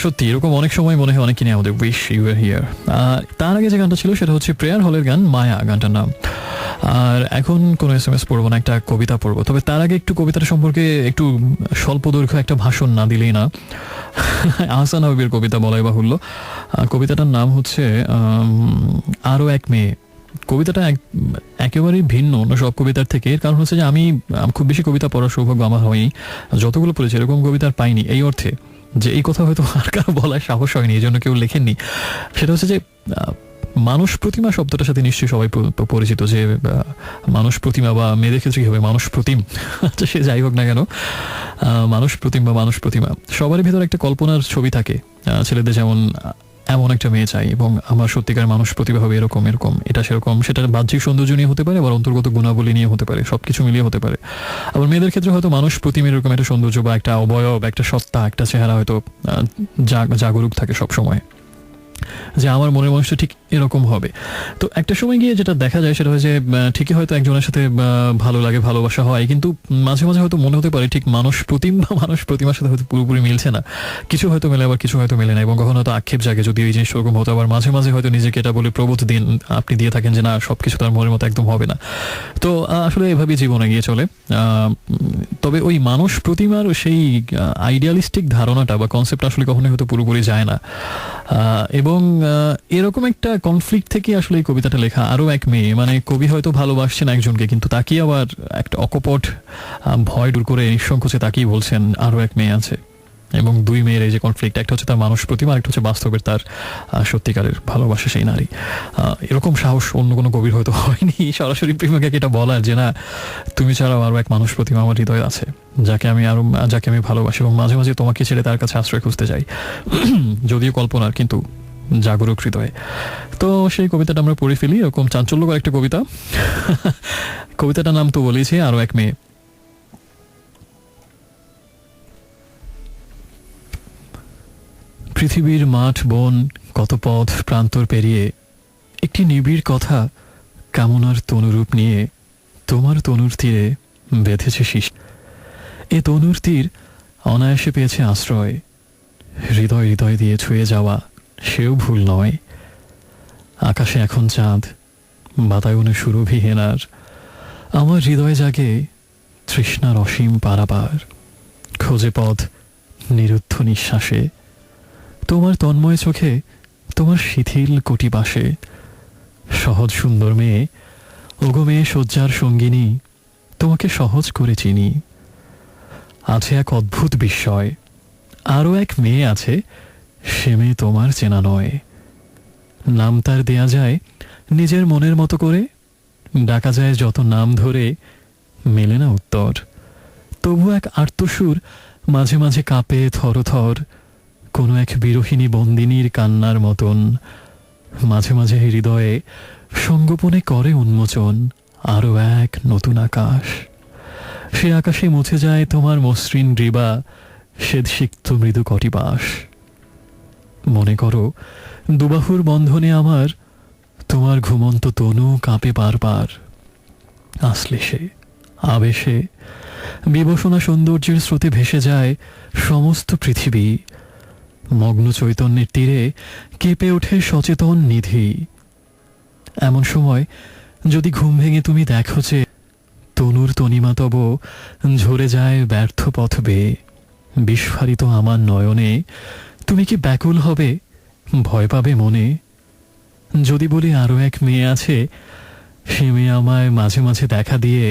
সত্যি এরকম অনেক সময় মনে হয় অনেক কিনে আমাদের উইশ ইউ ওয়্যার হিয়ার। তার আগে যে গানটা ছিল সেটা হচ্ছে প্রেয়ার হলের গান মায়া গানটার নাম। আর এখন কোনো SMS পড়বো না, একটা কবিতা পড়বো। তবে তার আগে একটু কবিতাটা সম্পর্কে একটু স্বল্প দৈর্ঘ্য একটা ভাষণ না দিলেই না। আহসান হাবিবের কবিতা বলাই বাহুল্য। কবিতাটার নাম হচ্ছে আরও এক মেয়ে। কবিতাটা একেবারেই ভিন্ন অন্য সব কবিতার থেকে। কারণ হচ্ছে যে আমি খুব বেশি কবিতা পড়ার সৌভাগ্য আমার হয়নি, যতগুলো পড়েছি এরকম কবিতার পাইনি। এই অর্থে যে এই কথা হয়তো আর কারো বলার সাহস হয়নি, এই জন্য কেউ লেখেননি। সেটা হচ্ছে যে মানুষ প্রতিমা শব্দটার সাথে নিশ্চয়ই সবাই পরিচিত, যে মানুষ প্রতিমা বা মেয়েদের ক্ষেত্রে কি হবে মানুষ প্রতিম, আচ্ছা সে যাই হোক না কেন, মানুষ প্রতিম বা মানুষ প্রতিমা সবারই ভেতর একটা কল্পনার ছবি থাকে। ছেলেদের যেমন এমন একটা মেয়ে চাই, এবং আমার সত্যিকার মানুষ প্রতিভা হবে এরকম এরকম, এটা সেরকম, সেটা বাহ্যিক সৌন্দর্য নিয়ে হতে পারে, আবার অন্তর্গত গুণাবলী নিয়ে হতে পারে, সবকিছু মিলিয়ে হতে পারে। আবার মেয়েদের ক্ষেত্রে হয়তো মানুষ প্রতিমের এরকম একটা সৌন্দর্য বা একটা অবয়ব, একটা সত্তা, একটা চেহারা হয়তো জাগরুক থাকে সব সময়, যে আমার মনের মানুষটা ঠিক এরকম হবে। তো একটা সময় গিয়ে যেটা দেখা যায় সেটা হয় যে ঠিকই হয়তো একজনের সাথে ভালো লাগে, ভালোবাসা হয়, কিন্তু মাঝে মাঝে হয়তো মনে হতে পারে ঠিক মানুষ প্রতিম বা মানুষ প্রতিমার সাথে হয়তো পুরোপুরি মিলছে না। কিছু হয়তো মেলে, আবার কিছু হয়তো মেলে না, এবং কখনো হয়তো আক্ষেপ জাগে যদি এই জিনিস ওরকম হতো। আবার মাঝে মাঝে হয়তো নিজেকে এটা বলে প্রবোধ দিন আপনি দিয়ে থাকেন যে না, সবকিছু তার মনের মতো একদম হবে না। তো আসলে এভাবেই জীবনে গিয়ে চলে। তবে ওই মানুষ প্রতিমার সেই আইডিয়ালিস্টিক ধারণাটা বা কনসেপ্ট আসলে কখনোই হয়তো পুরোপুরি যায় না। এবং এরকম একটা কনফ্লিক্ট থেকে আসলে এই কবিতাটা লেখা। আরও এক মেয়ে, মানে কবি হয়তো ভালোবাসছেন একজনকে, কিন্তু তাকিয়ে আবার একটা অকপট ভয় দূর করে নিঃসংকোচে তাকিয়ে বলছেন আরও এক মেয়ে আছে। এবং দুই মেয়ের এই যে কনফ্লিক্ট, একটা হচ্ছে তার মানুষ প্রতিমা, একটা হচ্ছে বাস্তবের তার সত্যিকারের ভালোবাসা সেই নারী। এরকম সাহস অন্য কোনো কবির হয়তো হয়নি সরাসরি প্রেমিকাকে এটা বলার, যে না তুমি ছাড়াও আরও এক মানুষ প্রতিমা আমার হৃদয়ে আছে, যাকে আমি ভালোবাসি, এবং মাঝে মাঝে তোমাকে ছেড়ে তার কাছে আশ্রয় খুঁজতে যাই, যদিও কল্পনার কিন্তু জাগরুক হৃদয়ে। তো সেই কবিতাটা আমরা পড়ে ফেলি, এরকম চাঞ্চল্যকর একটা কবিতা। কবিতাটার নাম তো বলেছি আরও এক মেয়ে। পৃথিবীর মাঠ বন কত পথ প্রান্তর পেরিয়ে একটি নিবিড় কথা কামনার তনুরূপ নিয়ে তোমার তনুর তীরে বেঁধেছে শীষ। এ তনুর তীর অনায়াসে পেয়েছে আশ্রয়। হৃদয় হৃদয় দিয়ে ছুঁয়ে যাওয়া সেও ভুল নয়। আকাশে এখন চাঁদ, বাতায়নে সুরভি হেনার। আমার হৃদয় জাগে তৃষ্ণার অসীম পারাপার। খোঁজে পথ নিরুদ্ধ নিঃশ্বাসে, তোমার তন্ময় চোখে, তোমার শিথিল কোটি পাশে। সহজ সুন্দর মেয়ে, ওগো মেয়ে শয্যার সঙ্গিনী, তোমাকে সহজ করে চিনি। আছে এক অদ্ভুত বিস্ময়, আরও এক মেয়ে আছে, সে মেয়ে তোমার চেনা নয়। নাম তার দেয়া যায় নিজের মনের মতো করে, ডাকা যায় যত নাম ধরে, মেলে না উত্তর। তবু এক আর্তসুর মাঝে মাঝে কাঁপে থরথর, কোনো এক বিরহিণী বন্দিনীর কান্নার মতন। মাঝে মাঝে হৃদয়ে সঙ্গোপনে করে উন্মোচন আরও এক নতুন আকাশ। সে আকাশে মুছে যায় তোমার মসৃণ গ্রীবা, শ্বেতসিক্ত মৃদু কটিবাস। মনে করো দুবাহুর বন্ধনে আমার, তোমার ঘুমন্ত তনু কাঁপে বারবার। আসলে সে আবেশে বিবসনা সৌন্দর্যের স্রোতে ভেসে যায় সমস্ত পৃথিবী। মগ্ন চৈতন্যের তীরে কেঁপে ওঠে সচেতন নিধি। এমন সময় যদি ঘুম ভেঙে তুমি দেখো যে তনুর তনিমা তব ঝরে যায় ব্যর্থ পথ বেয়ে, বিস্ফারিত আমার নয়নে, তুমি কি ব্যাকুল হবে, ভয় পাবে মনে? যদি বলি আরও এক মেয়ে আছে, সে মেয়ে আমায় মাঝে মাঝে দেখা দিয়ে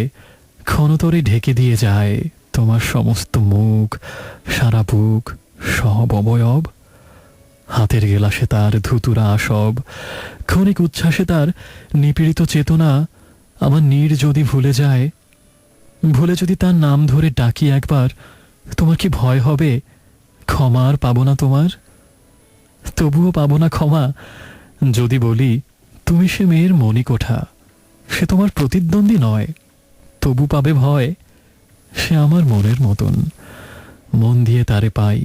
ক্ষণতরে ঢেকে দিয়ে যায় তোমার সমস্ত মুখ, সারা বুক, সব অবয়ব। হাতের গেলাসে তার ধুতুরা আসব, ক্ষণিক উচ্ছ্বাসে তার নিপীড়িত চেতনা আমার নীড় যদি ভুলে যায়, ভুলে যদি তার নাম ধরে ডাকি একবার, তোমার কি ভয় হবে? ক্ষমা আর পাবো না তোমার? তবুও পাবো না ক্ষমা যদি বলি তুমি সে মেয়ের মণিকোঠা, সে তোমার প্রতিদ্বন্দ্বী নয়, তবু পাবে ভয়। সে আমার মনের মতন, মন দিয়ে তারে পাই,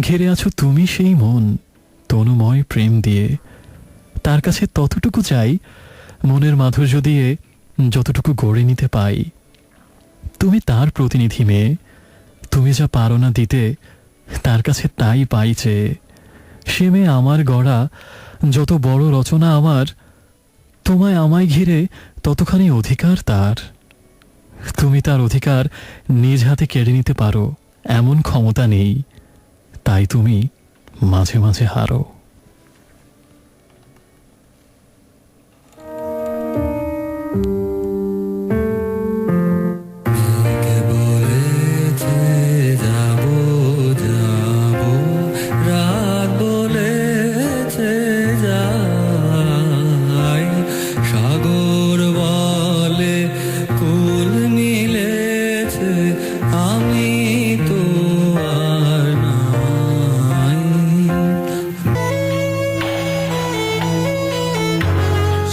ঘিরে আছো তুমি সেই মন তনুময় প্রেম দিয়ে। তার কাছে ততটুকু চাই, মনের মাধুর্য দিয়ে যতটুকু গড়ে নিতে পাই। তুমি তার প্রতিনিধি মেয়ে, তুমি যা পারো না দিতে, তার কাছে তাই পাইছে। সে মেয়ে আমার গড়া যত বড় রচনা আমার, তোমায় আমায় ঘিরে ততখানি অধিকার তার। তুমি তার অধিকার নিজ হাতে কেড়ে নিতে পারো এমন ক্ষমতা নেই, তাই তুমি মাঝে মাঝে হারো।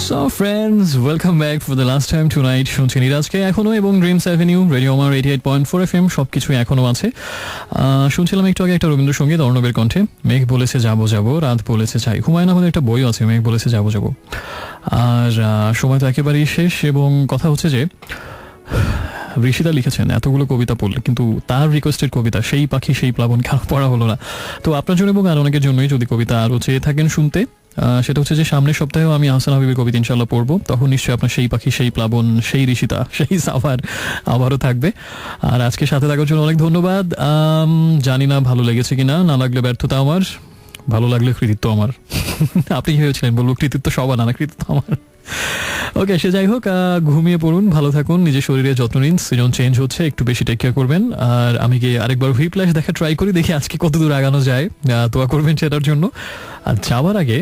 So friends, welcome back for the last time tonight. শুনছেন ইরাজকে এখনো এবং dreams avenue radio Amar 88.4 FM সবকিছু এখনো আছে। শুনছিলাম একটু আগে একটা রবীন্দ্রসঙ্গীত অর্ণবের কণ্ঠে, মেঘ বলেছে যাবো যাবো, রাত বলেছে চাই। হুমায়ুন আহমেদের একটা বই আছে মেঘ বলেছে যাবো যাবো। আর সময় তো একেবারেই শেষ, এবং কথা হচ্ছে যে ঋষিদা লিখেছেন এতগুলো কবিতা পড়লে, কিন্তু তার রিকোয়েস্টেড কবিতা সেই পাখি সেই প্লাবন কেন পড়া হলো না। তো আপনার জন্য এবং আর অনেকের জন্যই যদি কবিতা আরও চেয়ে থাকেন শুনতে, সেটা হচ্ছে যে সামনের সপ্তাহেও আমি আহসান হাবিবের কবিতা ইনশাল্লাহ পড়বো। তখন নিশ্চয়ই আপনার সেই পাখি সেই প্লাবন সেই ঋষিতা সেই সাফার আবারও থাকবে। আর আজকে সাথে থাকার জন্য অনেক ধন্যবাদ। জানি না ভালো লেগেছে কিনা, না লাগলে ব্যর্থতা আমার, ভালো লাগলে কৃতিত্ব আমার। আপনি কি ভেবেছিলেন বলবো কৃতিত্ব সবার, না কৃতিত্ব আমার। ওকে, সে যাই হোক, ঘুমিয়ে পড়ুন, ভালো থাকুন, নিজের শরীরে যত্ন নিন। সিজন চেঞ্জ হচ্ছে, একটু বেশি টেক কেয়ার করবেন। আর আমি গিয়ে আরেকবার হুইপ্লাশ দেখা ট্রাই করি, দেখি আজকে কত দূর আগানো যায়। দোয়া করবেন সেটার জন্য। আর যাওয়ার আগে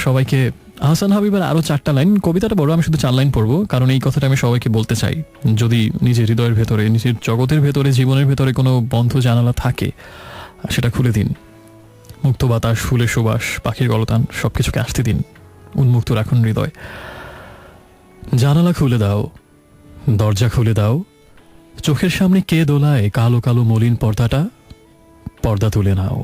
সবাইকে আহসান হাবিবের আরও 4টা লাইন, কবিতাটা বড়, আমি শুধু 4 লাইন পড়বো, কারণ এই কথাটা আমি সবাইকে বলতে চাই। যদি নিজের হৃদয়ের ভেতরে, নিজের জগতের ভেতরে, জীবনের ভেতরে কোনো বন্ধ জানালা থাকে, সেটা খুলে দিন। মুক্ত বাতাস, ফুলের সুবাস, পাখির গলতান সবকিছুকে আসতে দিন, উন্মুক্ত রাখুন হৃদয়। জানালা খুলে দাও, দরজা খুলে দাও, চোখের সামনে কে দোলায় কালো কালো মলিন পর্দাটা, পর্দা তুলে নাও।